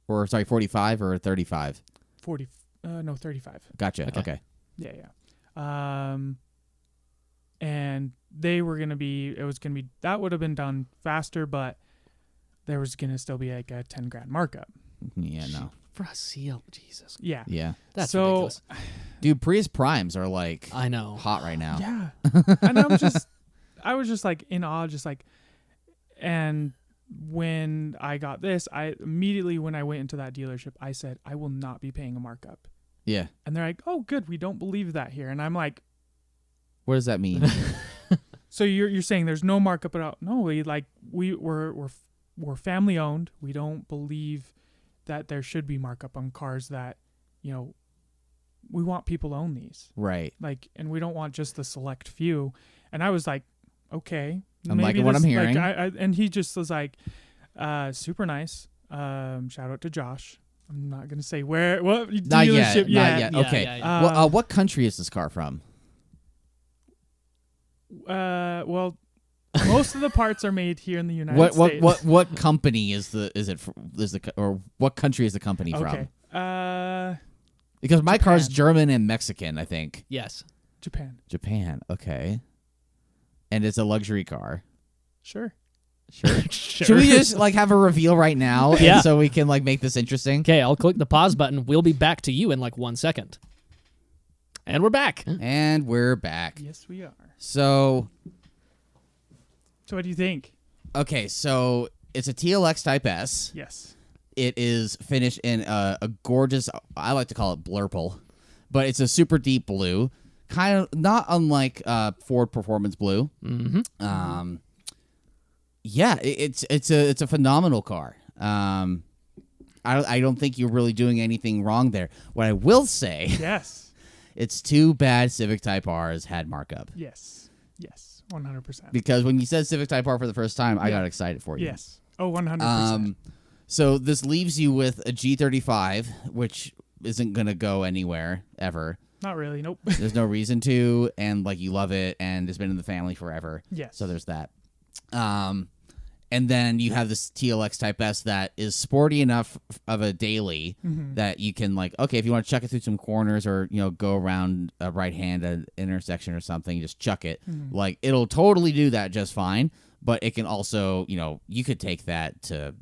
45 or 35? 35. Gotcha. Okay. Yeah. And they were going to be, that would have been done faster, but there was going to still be like a $10,000 markup. Yeah, no. For a seal, Jesus. Yeah. Yeah. That's So- ridiculous. Dude, Prius Primes are like I know. hot right now. Yeah. And I was just like in awe, just like, and when I got this, I immediately, when I went into that dealership, I said, I will not be paying a markup. Yeah. And they're like, oh, good. We don't believe that here. And I'm like, What does that mean? so you're saying there's no markup at all? No, we're family owned. We don't believe that there should be markup on cars that, we want people to own these. Right. Like, and we don't want just the select few. And I was like, okay. I'm maybe liking what I'm this- hearing. And he just was like, super nice. Shout out to Josh. I'm not going to say what dealership Not yet. Yeah, Okay. yeah. Well, what country is this car from? Well, most of the parts are made here in the United States. What company or what country is the company Okay. from? Because my Japan. car's German and Mexican, I think. Yes. Japan. Japan. Okay. And it's a luxury car. Sure. Sure. Should we just have a reveal right now? and Yeah. so we can make this interesting. Okay, I'll click the pause button. We'll be back to you in 1 second. And we're back. And we're back. Yes, we are. So So what do you think? okay, so it's a TLX Type S. Yes. It is finished in a gorgeous, I like to call it blurple, but it's a super deep blue, kind of not unlike Ford Performance Blue. Mm-hmm. Yeah, it's a phenomenal car. I don't think you're really doing anything wrong there. What I will say, Yes. it's too bad Civic Type R's had markup. Yes. Yes. 100%. Because when you said Civic Type R for the first time, I got excited for you. Yes. Oh, 100%. So this leaves you with a G35, which isn't going to go anywhere ever. Not really. Nope. There's no reason to, and like you love it, and it's been in the family forever. Yes. So there's that. And then you have this TLX Type S that is sporty enough of a daily that you can like, okay, if you want to chuck it through some corners or, go around a right hand at an intersection or something, just chuck it. Like it'll totally do that just fine. But it can also, you could take that to,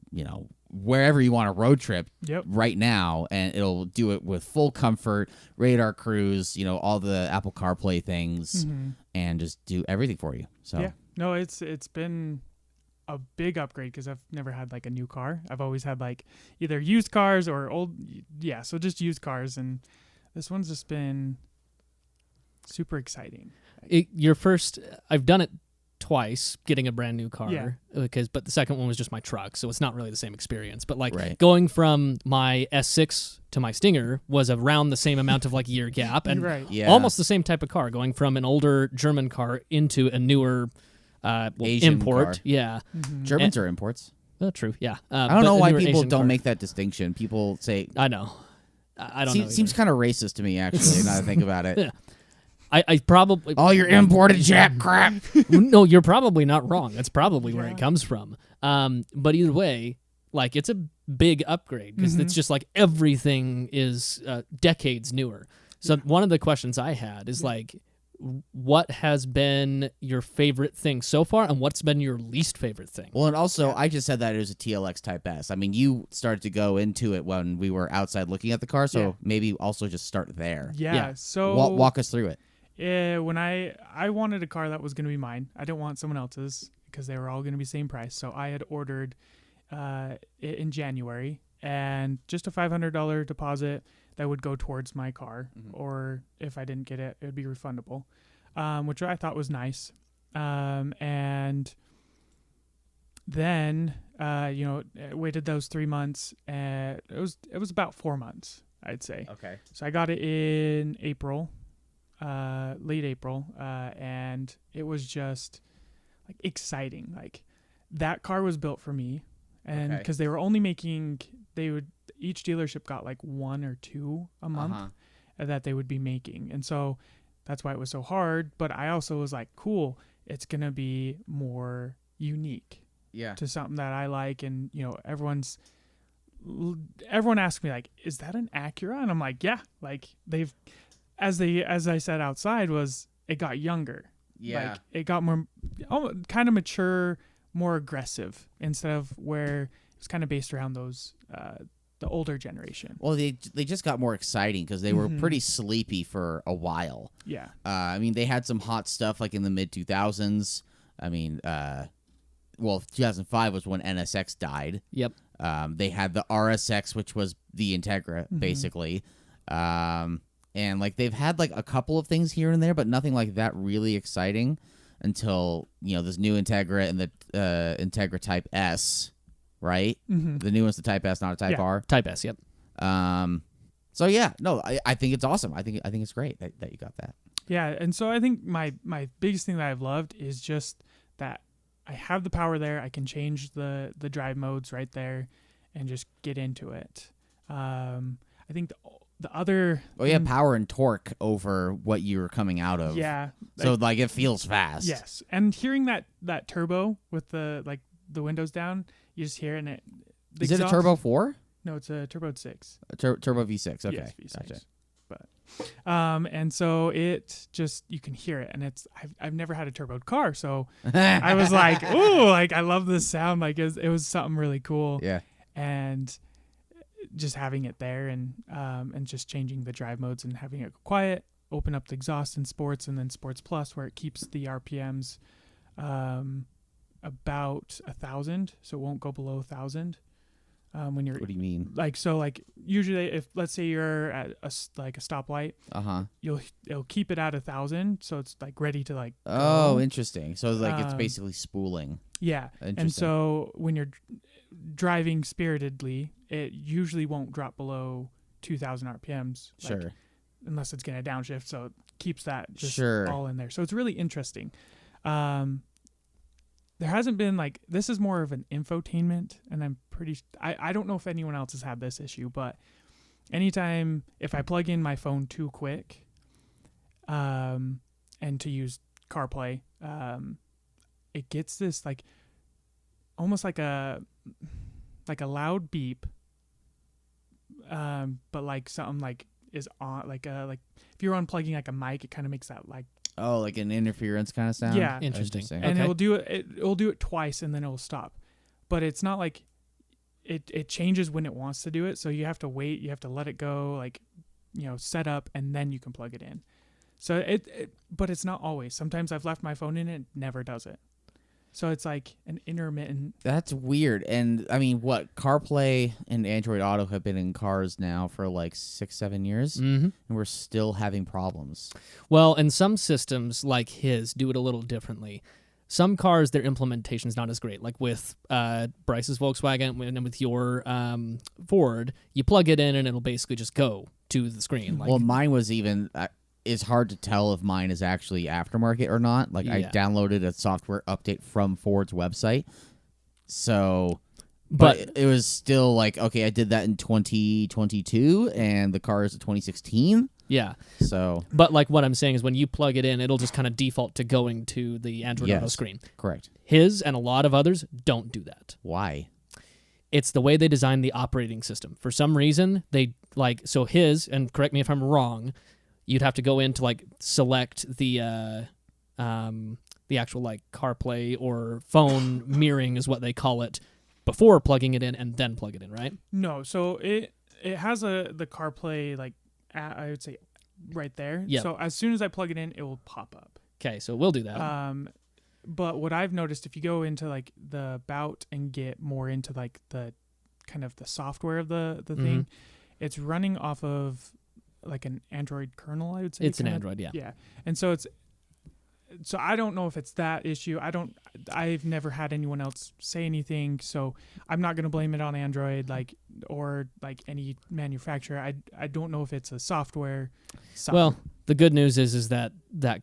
wherever you want a road trip right now, and it'll do it with full comfort, radar cruise, all the Apple CarPlay things, and just do everything for you. So yeah, no, it's been a big upgrade because I've never had like a new car. I've always had like either used cars or old, so just used cars, and this one's just been super exciting. I've done it twice, getting a brand new car, Yeah. but the second one was just my truck, so it's not really the same experience. But like Right. going from my S6 to my Stinger was around the same amount of like year gap, and Right. Yeah. almost the same type of car, going from an older German car into a newer Asian import. car. Yeah, Germans are imports. true. Yeah, I don't know but a why newer people Asian don't car. make that distinction. People say I know. I don't know. seems kind of racist to me, actually. Now that I think about it. Yeah. I probably All your imported jack crap. no, you're probably not wrong. That's probably where Yeah. it comes from. But either way, like it's a big upgrade because it's just like everything is decades newer. So one of the questions I had is like, what has been your favorite thing so far, and what's been your least favorite thing? Well, and also, I just said that it was a TLX Type S. I mean, you started to go into it when we were outside looking at the car, so Yeah. maybe also just start there. Yeah. So Walk us through it. when I wanted a car that was going to be mine. I didn't want someone else's because they were all going to be same price. So I had ordered it in January, and just a $500 deposit that would go towards my car, or if I didn't get it, it would be refundable, which I thought was nice. And then waited those 3 months, and it was about 4 months, I'd say. Okay. So I got it in April. Late April, and it was just like exciting. Like that car was built for me, and because they were only making, each dealership got like 1 or 2 a month that they would be making, and so that's why it was so hard. But I also was like, cool, it's gonna be more unique to something that I like, and everyone asked me like, is that an Acura? And I'm like, yeah, like they've. As I said outside, was it got younger. Yeah. Like it got more kind of mature, more aggressive, instead of where it was kind of based around those the older generation. Well, they just got more exciting because they were pretty sleepy for a while. Yeah. I mean, they had some hot stuff like in the mid 2000s. I mean, 2005 was when NSX died. Yep. They had the RSX, which was the Integra, basically. And like they've had like a couple of things here and there, but nothing like that really exciting until this new Integra and the Integra Type S, right? The new one's the Type S, not a Type R. Type S. Yep. So yeah, no, I think it's awesome. I think it's great that you got that. Yeah, and so I think my biggest thing that I've loved is just that I have the power there. I can change the drive modes right there, and just get into it. I think the other power and torque over what you were coming out of. Yeah. So like it feels fast. Yes. And hearing that turbo with the windows down, you just hear it, and it Is it a Turbo 4? No, it's a Turbo 6. Turbo V6. Okay. Yes, V6. Gotcha. But and so it just, you can hear it, and I've never had a turboed car, so I was like, ooh, like I love this sound, like it was something really cool. Yeah. And just having it there, and just changing the drive modes and having it quiet, open up the exhaust in sports, and then sports plus, where it keeps the RPMs about 1,000, so it won't go below 1,000. when you're What do you mean? like, so like usually if let's say you're at a stoplight, it'll keep it at 1,000, so it's like ready to like Oh, go. interesting. So like it's basically spooling. Yeah. And so when you're driving spiritedly, it usually won't drop below 2,000 RPMs. Sure. Unless it's going to downshift, so it keeps that just Sure. all in there. So it's really interesting. There hasn't been like, this is more of an infotainment, and I'm pretty, I don't know if anyone else has had this issue, but anytime if I plug in my phone too quick, and to use CarPlay, it gets this like, almost like a loud beep, but like something like is on, like if you're unplugging like a mic, it kind of makes that like, oh, like an interference kind of sound. Yeah. Interesting. and Okay. it'll do it twice and then it'll stop, but it's not like it changes when it wants to do it. So you have to wait, you have to let it go, like, set up, and then you can plug it in. So but it's not always. Sometimes I've left my phone in, it never does it. So it's like an intermittent. That's weird. And I mean, what, CarPlay and Android Auto have been in cars now for like 6-7 years, Mm-hmm. and we're still having problems. Well, and some systems like his do it a little differently. Some cars, their implementation is not as great. Like with Bryce's Volkswagen and with your Ford, you plug it in and it'll basically just go to the screen. Like, Well, mine was even. It's hard to tell if mine is actually aftermarket or not. Like, I Yeah. downloaded a software update from Ford's website, so. But it was still like, okay, I did that in 2022, and the car is a 2016. yeah. So But like what I'm saying is when you plug it in, it'll just kind of default to going to the Android Auto Yes. screen. correct. His and a lot of others don't do that. Why? It's the way they designed the operating system. For some reason, they like, so his, and correct me if I'm wrong, you'd have to go in to like select the actual like CarPlay or phone mirroring is what they call it, before plugging it in, and then plug it in, right? No, so it has the CarPlay like I would say right there. Yep. So as soon as I plug it in, it will pop up. Okay, so we'll do that. But what I've noticed, if you go into like the About and get more into like the kind of the software of the thing, it's running off of like an Android kernel, I would say. It's an kinda. Android, yeah. Yeah. And so so I don't know if it's that issue. I've never had anyone else say anything, so I'm not going to blame it on Android or any manufacturer. I don't know if it's a software. Well, the good news is that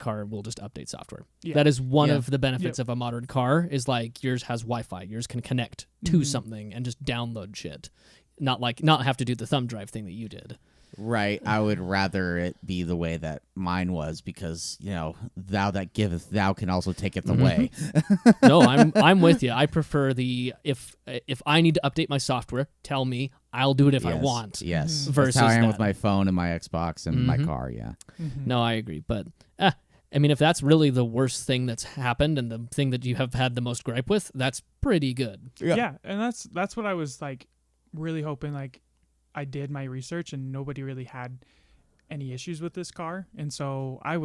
car will just update software. Yeah. That is one Yeah. of the benefits of a modern car, is like yours has Wi-Fi. Yours can connect to something and just download shit. Not have to do the thumb drive thing that you did. Right. I would rather it be the way that mine was, because, thou that giveth, thou can also taketh away. No, I'm with you. I prefer the if I need to update my software, tell me. I'll do it if I Yes, want. Yes. Versus That's how I am that. with my phone and my Xbox and my car, yeah. No, I agree. But I mean, if that's really the worst thing that's happened and the thing that you have had the most gripe with, that's pretty good. Yeah, and that's what I was like really hoping. Like, I did my research and nobody really had any issues with this car, and so I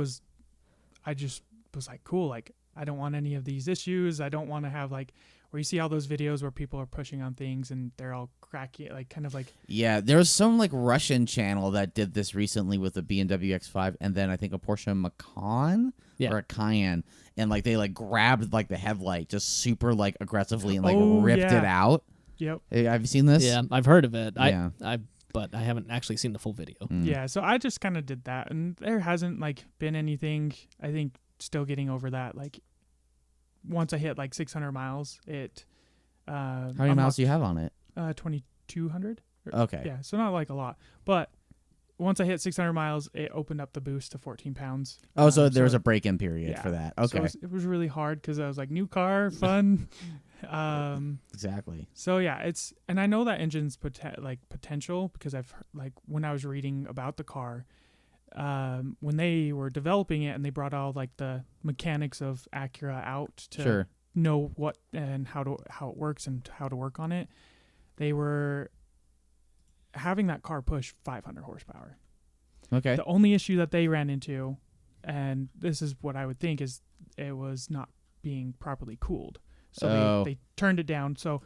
just was like, cool, like I don't want any of these issues. I don't want to have like where you see all those videos where people are pushing on things and they're all cracky, like kind of like. Yeah, there was some like Russian channel that did this recently with a BMW X5 and then I think a Porsche Macan or a Cayenne, and like they like grabbed like the headlight just super like aggressively and like ripped it out. Yep. Have you seen this? Yeah, I've heard of it. Yeah. But I haven't actually seen the full video. Yeah, so I just kind of did that, and there hasn't like been anything. I think still getting over that. Like once I hit like 600 miles, it. How many miles do you have on it? 2,200. Okay. Yeah, so not like a lot, but once I hit 600 miles, it opened up the boost to 14 pounds. Oh, so there was a break-in period yeah. for that. So Okay. it was really hard because I was like, new car, fun. Exactly. So yeah, and I know that engine's potential because I've heard, like when I was reading about the car, when they were developing it and they brought all like the mechanics of Acura out to know what and how it works and how to work on it, they were having that car push 500 horsepower. Okay. The only issue that they ran into, and this is what I would think, is it was not being properly cooled. So they turned it down. So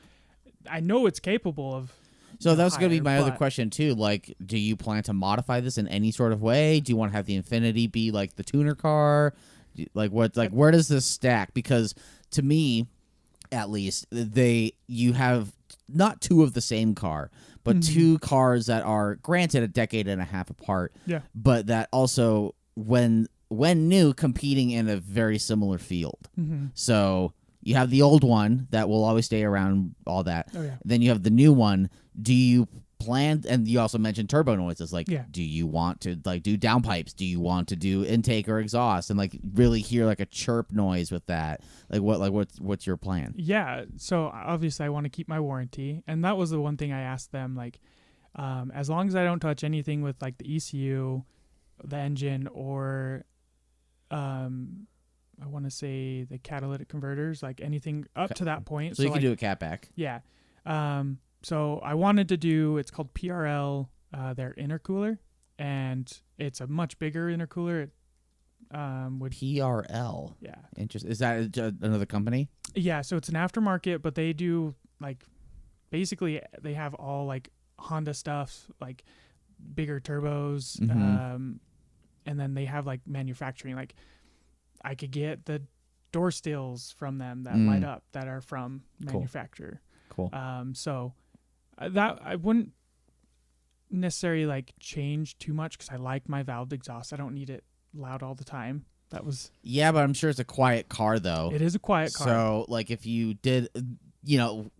I know it's capable of So that's going to be higher, my other but- question too. Like, do you plan to modify this in any sort of way? Do you want to have the Infinity be like the tuner car? Like what? Like where does this stack? Because to me, at least, you have not two of the same car, but two cars that are granted a decade and a half apart. Yeah. But that also when new competing in a very similar field. So you have the old one that will always stay around, all that. Oh, yeah. Then you have the new one. Do you plan? And you also mentioned turbo noises. Like, Yeah. do you want to like do downpipes? Do you want to do intake or exhaust? And like really hear like a chirp noise with that? Like what's your plan? Yeah. So obviously I want to keep my warranty. And that was the one thing I asked them, like, as long as I don't touch anything with like the ECU, the engine, or I want to say the catalytic converters, like anything up to that point. So you like, can do a catback. Yeah. So I wanted to do, it's called PRL, their intercooler, and it's a much bigger intercooler. It would PRL. yeah. Interesting. Is that another company? Yeah, so it's an aftermarket, but they do like basically they have all like Honda stuff, like bigger turbos, and then they have like manufacturing. Like I could get the door stills from them that light up that are from manufacturer. Cool. So that I wouldn't necessarily like change too much because I like my valved exhaust. I don't need it loud all the time. That was Yeah, but I'm sure it's a quiet car though. it is a quiet car. So like if you did,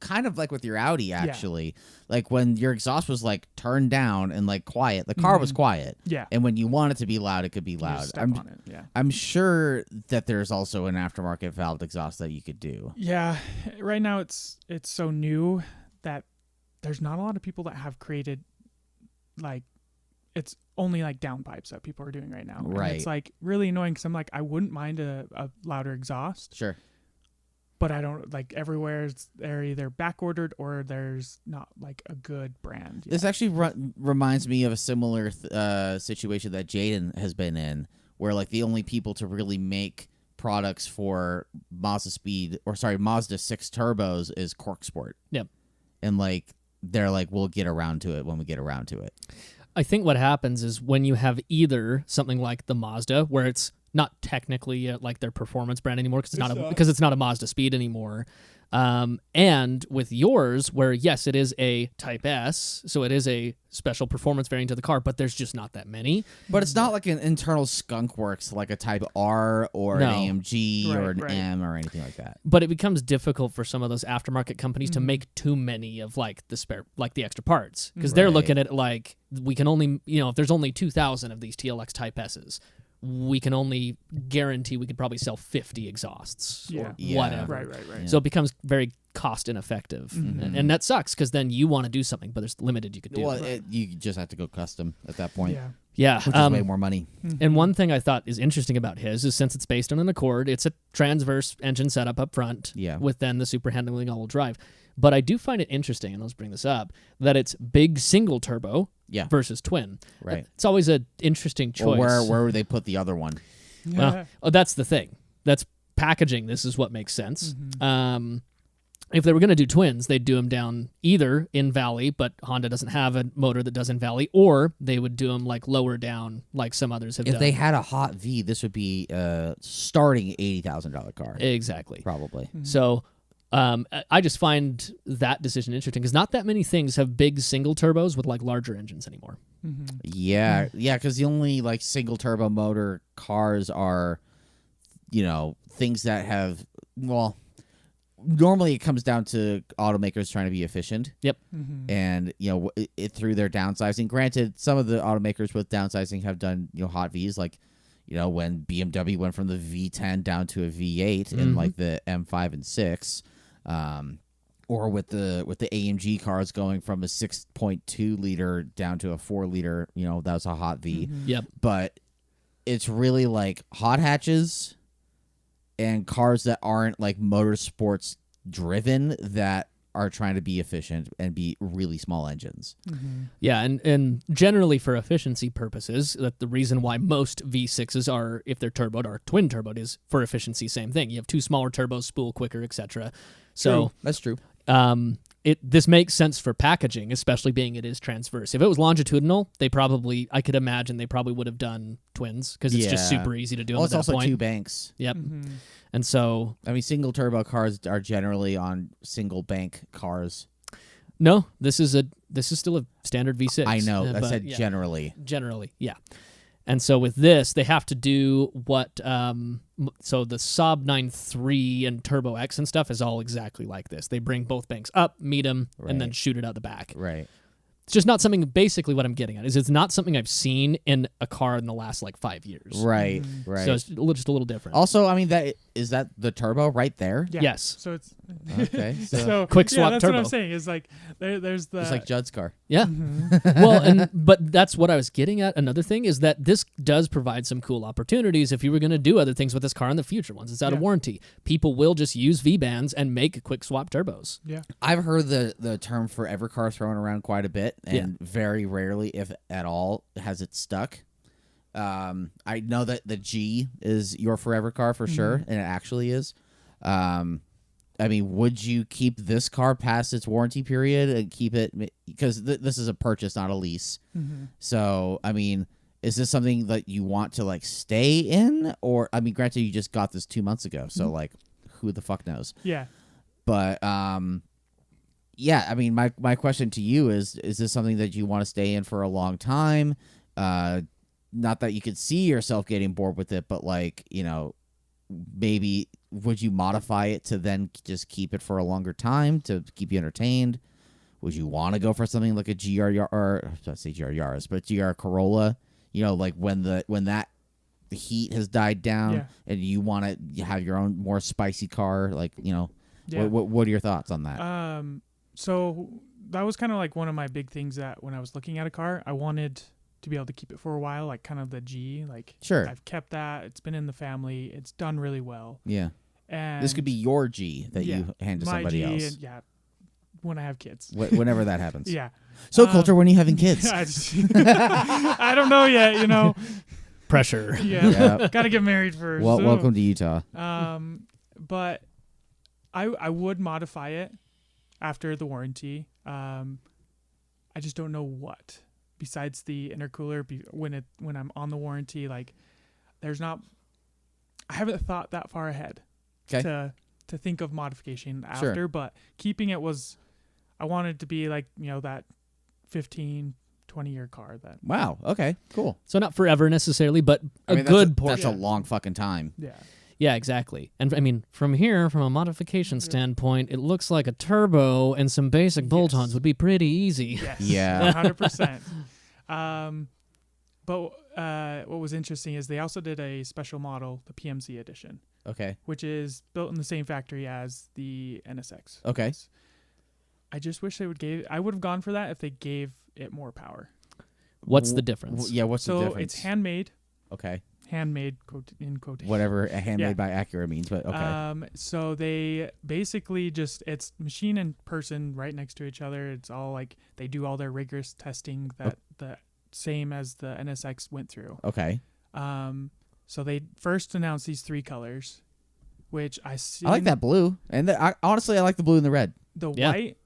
kind of like with your Audi actually, like when your exhaust was like turned down and like quiet, the car was quiet. Yeah. And when you want it to be loud, it could be You loud. just step on it. Yeah. I'm sure that there's also an aftermarket valved exhaust that you could do. Yeah, right now it's so new that there's not a lot of people that have created like it's only like downpipes that people are doing right now. Right. And it's like really annoying because I'm like I wouldn't mind a louder exhaust, Sure. but I don't like everywhere they're either back ordered or there's not like a good brand. This actually reminds me of a similar situation that Jaden has been in, where like the only people to really make products for Mazda 6 turbos is Cork Sport. Yep. And like they're like, we'll get around to it when we get around to it. I think what happens is when you have either something like the Mazda, where it's not technically like their performance brand anymore because it's not a Mazda Speed anymore, and with yours, where yes, it is a Type S, so it is a special performance variant of the car, but there's just not that many. But it's not like an internal skunk works like a Type R or No. an AMG or an Right. M or anything like that. But it becomes difficult for some of those aftermarket companies to make too many of like the extra parts, because they're Right. looking at it like we can only, if there's only 2,000 of these TLX Type S's, we can only guarantee we could probably sell 50 exhausts or Yeah. whatever. Right. So it becomes very cost ineffective, and that sucks because then you want to do something, but there's limited you could do. Well, you just have to go custom at that point, Yeah. Yeah, which is way more money. and one thing I thought is interesting about his is since it's based on an Accord, it's a transverse engine setup up front, Yeah. with then the super handling all-wheel drive. But I do find it interesting, and let's bring this up, that it's big single turbo Yeah. versus twin. Right. It's always an interesting choice. Or where would they put the other one? Well, that's the thing. That's packaging. This is what makes sense. If they were going to do twins, they'd do them down either in Valley, but Honda doesn't have a motor that does in Valley, or they would do them like lower down, like some others have If done. they had a hot V, this would be starting $80,000 car. Exactly. Probably. So I just find that decision interesting because not that many things have big single turbos with like larger engines anymore. Yeah, because the only like single turbo motor cars are, things that have, well, normally it comes down to automakers trying to be efficient. Yep. And, it through their downsizing. Granted, some of the automakers with downsizing have done, hot Vs, like, when BMW went from the V10 down to a V8 in like the M5 and 6. Or with the AMG cars going from a 6.2 liter down to a 4 liter, that was a hot V. Yep. But it's really like hot hatches and cars that aren't like motorsports driven that are trying to be efficient and be really small engines. Yeah, and generally for efficiency purposes, that the reason why most V6s are, if they're turboed, are twin turboed is for efficiency. Same thing. You have two smaller turbos, spool quicker, etc. So That's true. this makes sense for packaging, especially being it is transverse. If it was longitudinal, I could imagine they probably would have done twins because it's just super easy to do. Well, it's at that also point. 2 banks. Yep. Mm-hmm. And so, I mean, single turbo cars are generally on single bank cars. no, this is still a standard V6. I know. I but said yeah, generally. generally, yeah. And so with this, they have to do what. So the Saab 9.3 and Turbo X and stuff is all exactly like this. They bring both banks up, meet them, and then Right. shoot it out the back. Right. It's just not something. Basically, what I'm getting at is it's not something I've seen in a car in the last like 5 years. Right. Mhm. Right. So it's just a little different. Also, I mean, is that the turbo right there? Yeah. Yes. So it's Okay. so Quick swap that's turbo. what I'm saying. Is like there's the Just like Judd's car. Yeah. Mhm. Well, but that's what I was getting at. Another thing is that this does provide some cool opportunities if you were going to do other things with this car in the future. Once it's out of Yeah. warranty, people will just use V-bands and make quick swap turbos. Yeah. I've heard the term forever car thrown around quite a bit, and very rarely, if at all, has it stuck. I know that the G is your forever car for sure, and it actually is. I mean, would you keep this car past its warranty period and keep it because this is a purchase, not a lease? Mm-hmm. So, I mean, is this something that you want to like stay in, or I mean, granted, you just got this 2 months ago, so like, who the fuck knows? Yeah. But yeah, I mean, my question to you is this something that you want to stay in for a long time? Not that you could see yourself getting bored with it, but like, you know, maybe would you modify it to then just keep it for a longer time to keep you entertained? Would you want to go for something like a GR or I say GR Yaris, but GR Corolla? You know, like when the heat has died down and you want to have your own more spicy car, like, you know, what are your thoughts on that? So that was kind of like one of my big things that when I was looking at a car, I wanted to be able to keep it for a while, like kind of the G. Like, sure, I've kept that. It's been in the family. It's done really well. Yeah. And this could be your G that you hand to my somebody G, else. and, yeah, when I have kids. Whenever that happens. Yeah. So, Coulter, when are you having kids? I don't know yet, you know. Pressure. Yeah. Got to get married first. Well, so. welcome to Utah. But I would modify it after the warranty. I just don't know what besides the intercooler when I'm on the warranty. Like, there's not. I haven't thought that far ahead to think of modification after. But keeping it was, I wanted to be like, you know, that 15, 20-year car. That Wow. Okay. Cool. So not forever necessarily, but I mean, good portion. That's a long fucking time. Yeah. Yeah, exactly. And I mean, from a modification standpoint, it looks like a turbo and some basic bolt-ons would be pretty easy. Yes. Yeah. 100%. But what was interesting is they also did a special model, the PMC edition, Okay. which is built in the same factory as the NSX. Okay. I just wish they would I would have gone for that if they gave it more power. What's the difference? Yeah. What's the So difference? it's handmade. Okay. Handmade in quotation. Whatever handmade Yeah. by Acura means, but okay. So they basically it's machine and person right next to each other. It's all like they do all their rigorous testing that the same as the NSX went through. Okay. So they first announced these 3 colors, which I like that blue, and honestly, I like the blue and the red. The white,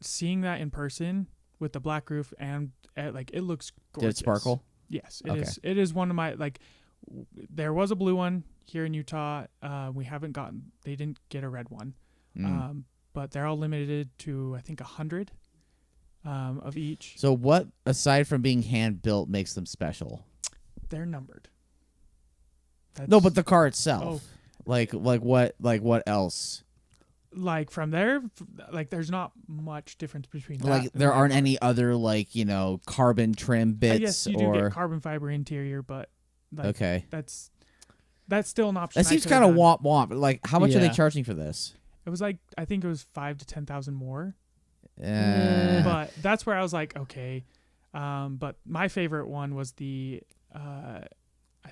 seeing that in person with the black roof and like it looks gorgeous. Did it sparkle? Yes, it is. It is one of my like. There was a blue one here in Utah. We haven't gotten. They didn't get a red one, but they're all limited to I think 100 of each. So what, aside from being hand built, makes them special? They're numbered. No, but the car itself. Oh. Like what else? Like from there, like there's not much difference between that. Like there aren't any other like, you know, carbon trim bits yes, you do get carbon fiber interior, but like, that's still an option. That seems kind of womp womp. Like, how much are they charging for this? It was like I think it was 5,000 to 10,000 more. But that's where I was like, okay. But my favorite one was the, I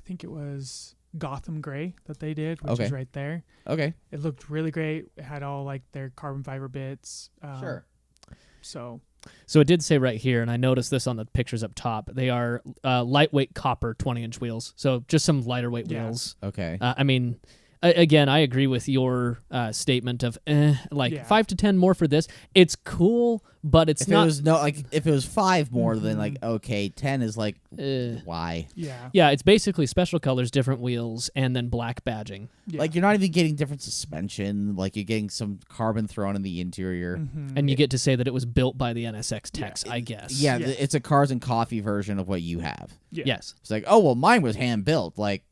think it was Gotham Gray that they did, which is right there. Okay. It looked really great. It had all like their carbon fiber bits. Sure. So it did say right here, and I noticed this on the pictures up top, they are lightweight copper 20-inch wheels. So just some lighter weight wheels. Okay. I mean, Again, I agree with your statement of like Yeah. 5 to 10 more for this. It's cool, but it's If not. it was if it was 5 more, then like okay, 10 is like why? Yeah. Yeah, it's basically special colors, different wheels, and then black badging. Yeah. Like you're not even getting different suspension. Like you're getting some carbon thrown in the interior. And you get to say that it was built by the NSX techs, I guess. Yeah, Yeah. it's a cars and coffee version of what you have. Yeah. Yes. It's like, oh well, mine was hand built. Like,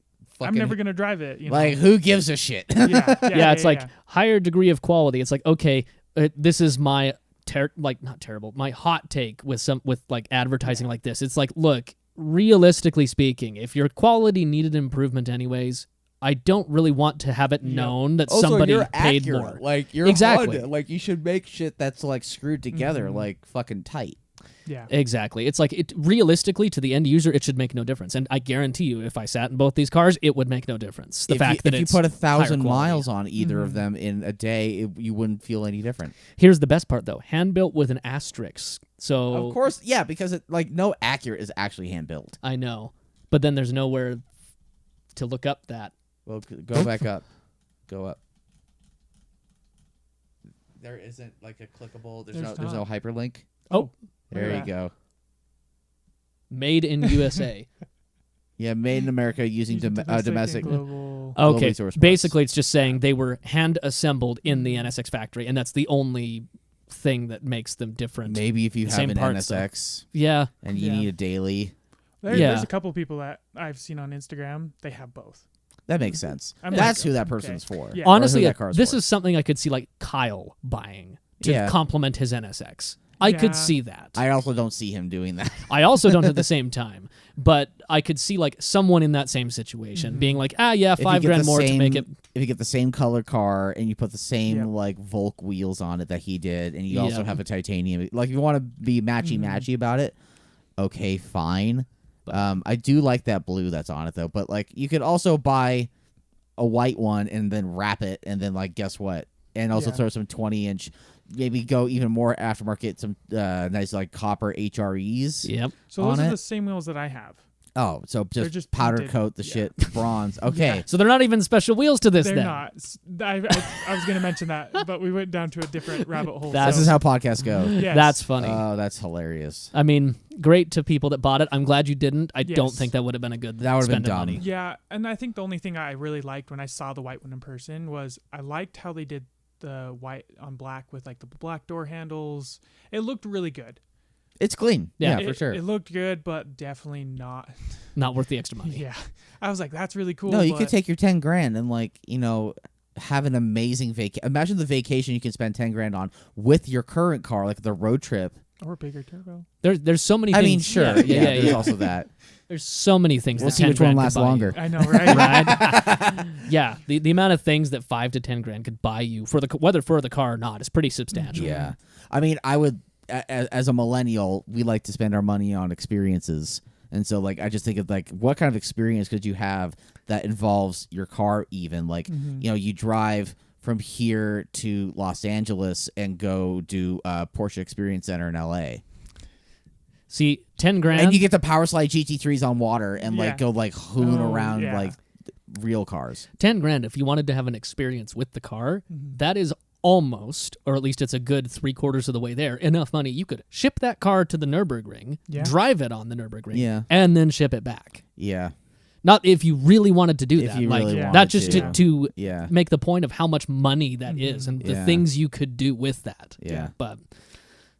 I'm never gonna drive it. You know? like who gives a shit? Yeah, it's like higher degree of quality. It's like, okay, this is my not terrible, my hot take with like advertising like this. It's like, look, realistically speaking, if your quality needed improvement anyways, I don't really want to have it known that Also, somebody you're paid accurate. more. Like you're Exactly. Honda. Like you should make shit that's like screwed together, like fucking tight. Yeah. Exactly. It's like realistically to the end user, it should make no difference. And I guarantee you, if I sat in both these cars, it would make no difference. The fact that if you it's put higher 1,000 quality. miles on either of them in a day, you wouldn't feel any different. Here's the best part though: hand built with an asterisk. So Of course, yeah, because it like no Accurate is actually hand built. I know, but then there's nowhere to look up that. Well, go back up. Go up. There isn't like a clickable. There's no hyperlink. Oh, There Look you at go. made in USA. Yeah, made in America using domestic. and global. Okay, sourced parts. basically it's just saying they were hand assembled in the NSX factory, and that's the only thing that makes them different. Maybe if you have Same an parts, though. NSX Yeah, and you Yeah. need a daily, There's Yeah. a couple people that I've seen on Instagram. They have both. that makes sense. I'm That's like, who that okay. person's for. Yeah. Or who honestly, that car's this for. is something I could see like Kyle buying to Yeah. complement his NSX. I Yeah. could see that. I also don't see him doing that. I also don't at the same time, but I could see like someone in that same situation being like, yeah, If you $5 get grand the more to same- make it. If you get the same color car and you put the same Yep. like Volk wheels on it that he did, and you also Yep. have a titanium, like if you want to be matchy about it, okay, fine. I do like that blue that's on it though, but like you could also buy a white one and then wrap it, and then like guess what? And also Yeah. throw some 20-inch, maybe go even more aftermarket, some nice like copper HREs. Yep. So those on are it? the same wheels that I have. Oh, so They're just just powder painted. coat the Yeah. shit bronze. Okay. Yeah. So they're not even special wheels to this They're then. not. I was going to mention that, but we went down to a different rabbit hole. That's- This is how podcasts go. Yes. That's funny. Oh, that's hilarious. I mean, great to people that bought it. I'm glad you didn't. I don't Yes. think that would have been a good That would've been spend of dumb. money. Yeah, and I think the only thing I really liked when I saw the white one in person was I liked how they did the white on black with like the black door handles. It looked really good. It's clean. Yeah. Yeah, for sure. It looked good, but definitely not. Not worth the extra money. Yeah, I was like, that's really cool. No, you but could take your 10 grand and like, have an amazing vacation. Imagine the vacation you can spend 10 grand on with your current car, like the road trip. or bigger turbo. There's so many I things. mean, sure. Yeah. There's also that. There's so many things. We'll that see 10 which one grand could lasts buy you. longer. I know, right? Right? Yeah, the amount of things that 5 to 10 grand could buy you for whether for the car or not is pretty substantial. Yeah. I mean, I would, as a millennial, we like to spend our money on experiences. And so, like, I just think of, like, what kind of experience could you have that involves your car even? Like, you drive from here to Los Angeles and go do Porsche Experience Center in L.A. See, 10 grand. And you get the Power Slide GT3s on water and, Yeah. like, go, like, hoon Oh, around, yeah. like, real cars. 10 grand if you wanted to have an experience with the car, that is almost, or at least it's a good 3/4 of the way there, enough money. You could ship that car to the Nürburgring, Yeah. drive it on the Nürburgring, Yeah. and then ship it back. Yeah. Not if you really wanted to do If that. you like, really Yeah. wanted not just to. to Yeah. make the point of how much money that is and the Yeah. things you could do with that. Yeah. But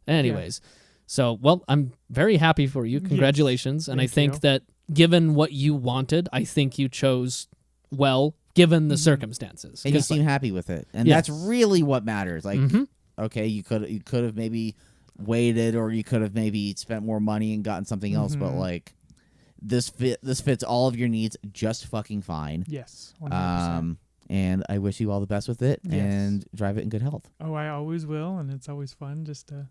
anyways, so, well, I'm very happy for you. Congratulations. And I Thank think you. that given what you wanted, I think you chose well, given the circumstances. And you 'Cause, seem happy with it. And Yeah. that's really what matters. Like, Mhm. okay, you could have maybe waited, or you could have maybe spent more money and gotten something else, but like this fits all of your needs just fucking fine. Yes. 100%. And I wish you all the best with it Yes. and drive it in good health. Oh, I always will, and it's always fun just to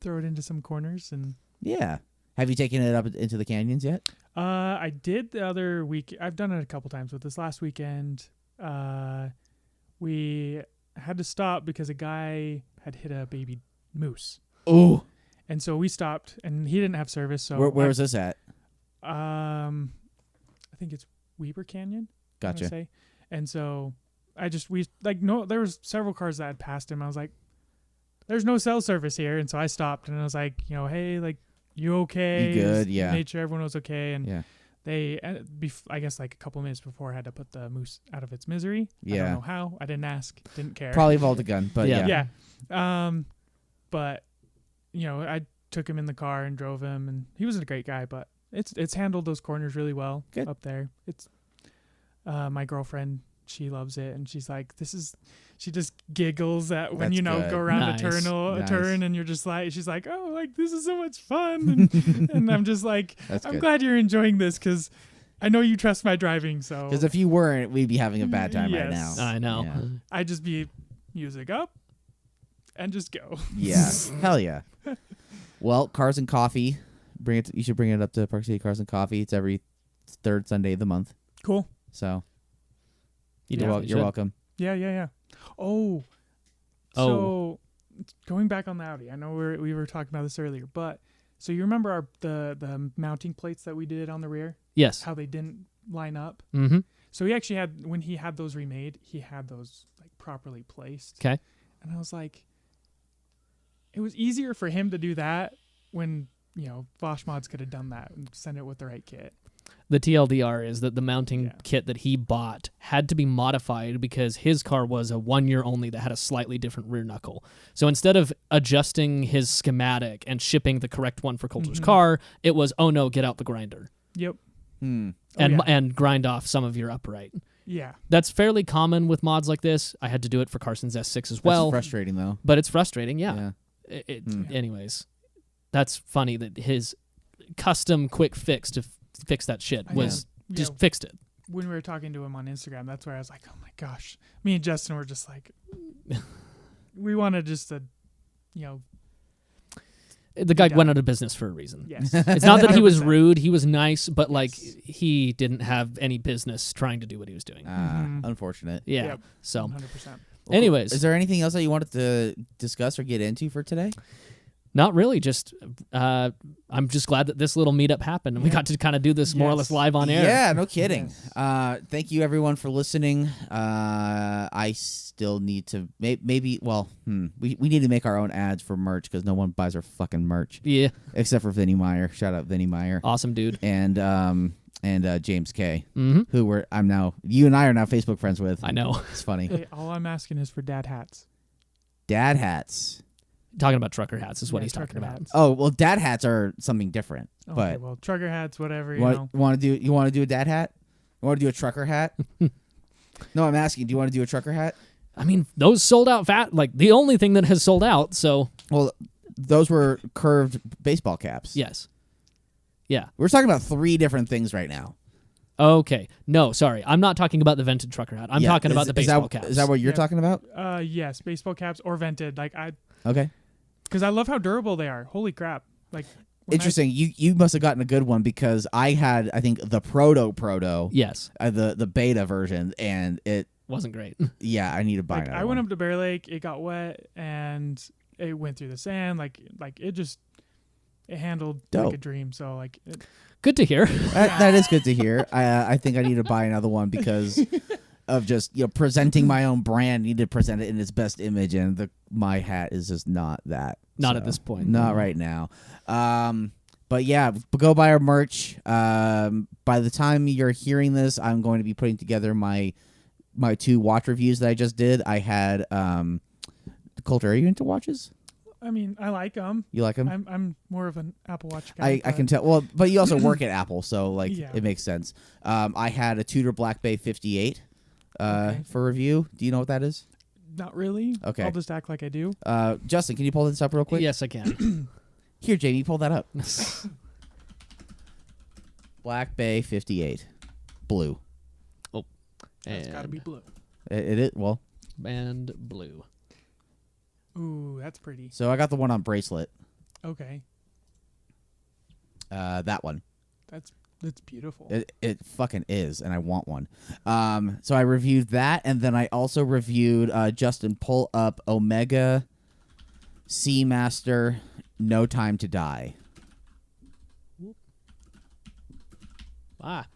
throw it into some corners. And Yeah. Have you taken it up into the canyons yet? I did the other week. I've done it a couple times, but this last weekend, we had to stop because a guy had hit a baby moose. Ooh. And so we stopped, and he didn't have service. So Where was this at? I think it's Weber Canyon. I wanna Gotcha. say. And so there was several cars that had passed him. I was like, there's no cell service here. And so I stopped and I was like, hey, like, you okay? You good? Yeah. Made sure everyone was okay. And Yeah. they, I guess like a couple minutes before, had to put the moose out of its misery. I Yeah. don't know how. I didn't ask. Didn't care. Probably vault a gun, but yeah. Yeah. But, I took him in the car and drove him, and he was a great guy, but it's handled those corners really well. Good. Up there. It's my girlfriend, she loves it, and she's like, she just giggles at when That's good. go around Nice. a turn, and you're just like, she's like, oh, like this is so much fun, and I'm just like, That's I'm good. glad you're enjoying this because I know you trust my driving, so Because if you weren't, we'd be having a bad time right now. Yes. I know. Yeah. I'd just be music up and just go. Yeah. Hell yeah. Well, Cars and Coffee. You should bring it up to Park City Cars and Coffee. It's every third Sunday of the month. Cool. So You Yeah. definitely you're should. welcome. Yeah. Oh. So going back on the Audi, I know we were talking about this earlier, but so you remember the mounting plates that we did on the rear, Yes. how they didn't line up? Mm-hmm. So he actually had, when he had those remade, he had those like properly placed. Okay. And I was like, it was easier for him to do that when, Bosch Mods could have done that and send it with the right kit. The TLDR is that the mounting Yeah. kit that he bought had to be modified because his car was a 1 year only that had a slightly different rear knuckle. So instead of adjusting his schematic and shipping the correct one for Coulter's Mhm. car, it was, oh no, get out the grinder Yep. Hmm. and yeah. and grind off some of your upright. Yeah. That's fairly common with mods like this. I had to do it for Carson's S6 as That's well, frustrating though. but it's frustrating. Yeah. Yeah. Hmm. Anyways, that's funny that his custom quick fix to fix that shit I was know. just Yeah. fixed it. When we were talking to him on Instagram, that's where I was like, oh my gosh. Me and Justin were just like, we wanted just to, The guy Yeah. went out of business for a reason. yes. It's not that he was 100%. rude. He was nice, but like he didn't have any business trying to do what he was doing. Mhm. Unfortunate. Yeah. Yep. So, 100%. anyways, Is there anything else that you wanted to discuss or get into for today? not really. Just I'm just glad that this little meetup happened and we Yeah. got to kind of do this more or less Yes. live on air. Yeah, no kidding. Yes. Thank you everyone for listening. I still need to we need to make our own ads for merch because no one buys our fucking merch Yeah. except for Vinny Meyer. Shout out Vinny Meyer Awesome, dude. and James K. Mm-hmm. Who you and I are now Facebook friends with. I know. It's funny. Hey, all I'm asking is for dad hats. Dad hats. Talking about trucker hats is what Yeah, he's talking trucker about. hats. Oh well, dad hats are something different. Okay, but well, trucker hats, whatever, you want to do a dad hat? You want to do a trucker hat? No, I'm asking. Do you want to do a trucker hat? I mean, those sold out like the only thing that has sold out. So Well, those were curved baseball caps. yes. Yeah. We're talking about 3 different things right now. Okay. No, sorry. I'm not talking about the vented trucker hat. I'm Yeah, talking about the baseball is caps. Is that what you're Yeah. talking about? Yes, baseball caps or vented. Like Okay. because I love how durable they are. Holy crap! Like when Interesting. You must have gotten a good one because I had, I think, the proto, Yes. the beta version, and it, Wasn't great. yeah, I need to buy Like another I went one. up to Bear Lake, it got wet and it went through the sand. Like it handled Dope. like a dream. So like Good to hear. That is good to hear. I think I need to buy another one because of just presenting my own brand. Need to present it in its best image, and my hat is just not that. Not at so, this point. Not right now. But yeah, go buy our merch. By the time you're hearing this, I'm going to be putting together my 2 watch reviews that I just did. I had Coulter. Are you into watches? I mean, I like them. You like them? I'm more of an Apple Watch guy. I can tell. Well, but you also work at Apple, so like Yeah. it makes sense. I had a Tudor Black Bay 58 Okay. for review. Do you know what that is? Not really. Okay. I'll just act like I do. Justin, can you pull this up real quick? Yes, I can. Here, Jamie, pull that up. Black Bay 58, blue. It's got to And- be blue. It is well. and blue. Ooh, that's pretty. So I got the one on bracelet. Okay, That one. that's beautiful. It fucking is, and I want one. So I reviewed that, and then I also reviewed Justin pull up Omega Seamaster No Time to Die. Ah.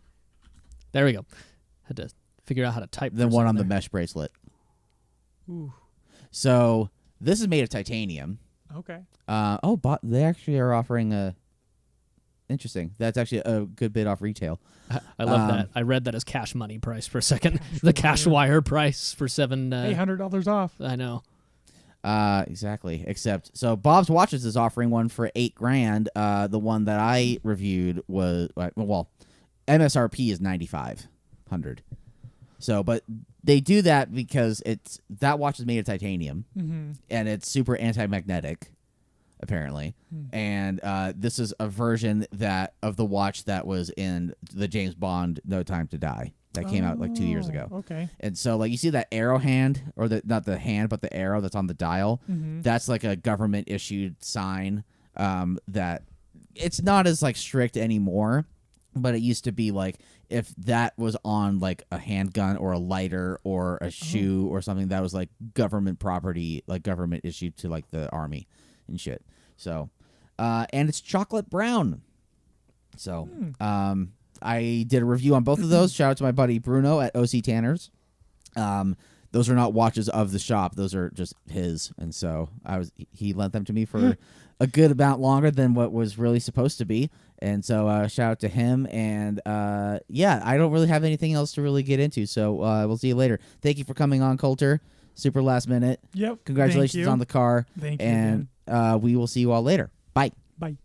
There we go. Had to Figure out how to type. than one on the mesh bracelet. Ooh. So this is made of titanium. Okay. But they actually are offering a. Interesting. That's actually a good bit off retail. I love that. I read that as cash money price for a second. The cash wire price for $800 off. I know. Exactly. Except, so Bob's Watches is offering one for $8,000. The one that I reviewed was MSRP is $9,500. So, but they do that because that watch is made of titanium, and it's super anti-magnetic, apparently. And this is a version of the watch that was in the James Bond No Time to Die that came out like 2 years ago. Okay. And so, like, you see that arrow hand, or not the hand, but the arrow that's on the dial. That's like a government issued sign. That it's not as like strict anymore, but it used to be like if that was on like a handgun or a lighter or a shoe or something, that was like government property, like government issued to like the army and shit. So, and it's chocolate brown. So, I did a review on both of those. Shout out to my buddy Bruno at OC Tanners. Those are not watches of the shop; those are just his, and so he lent them to me for a good amount longer than what was really supposed to be. And so, shout out to him. And yeah, I don't really have anything else to really get into. So we'll see you later. Thank you for coming on, Coulter. Super last minute. Yep. Congratulations on the car. Thank you. And we will see you all later. Bye. Bye.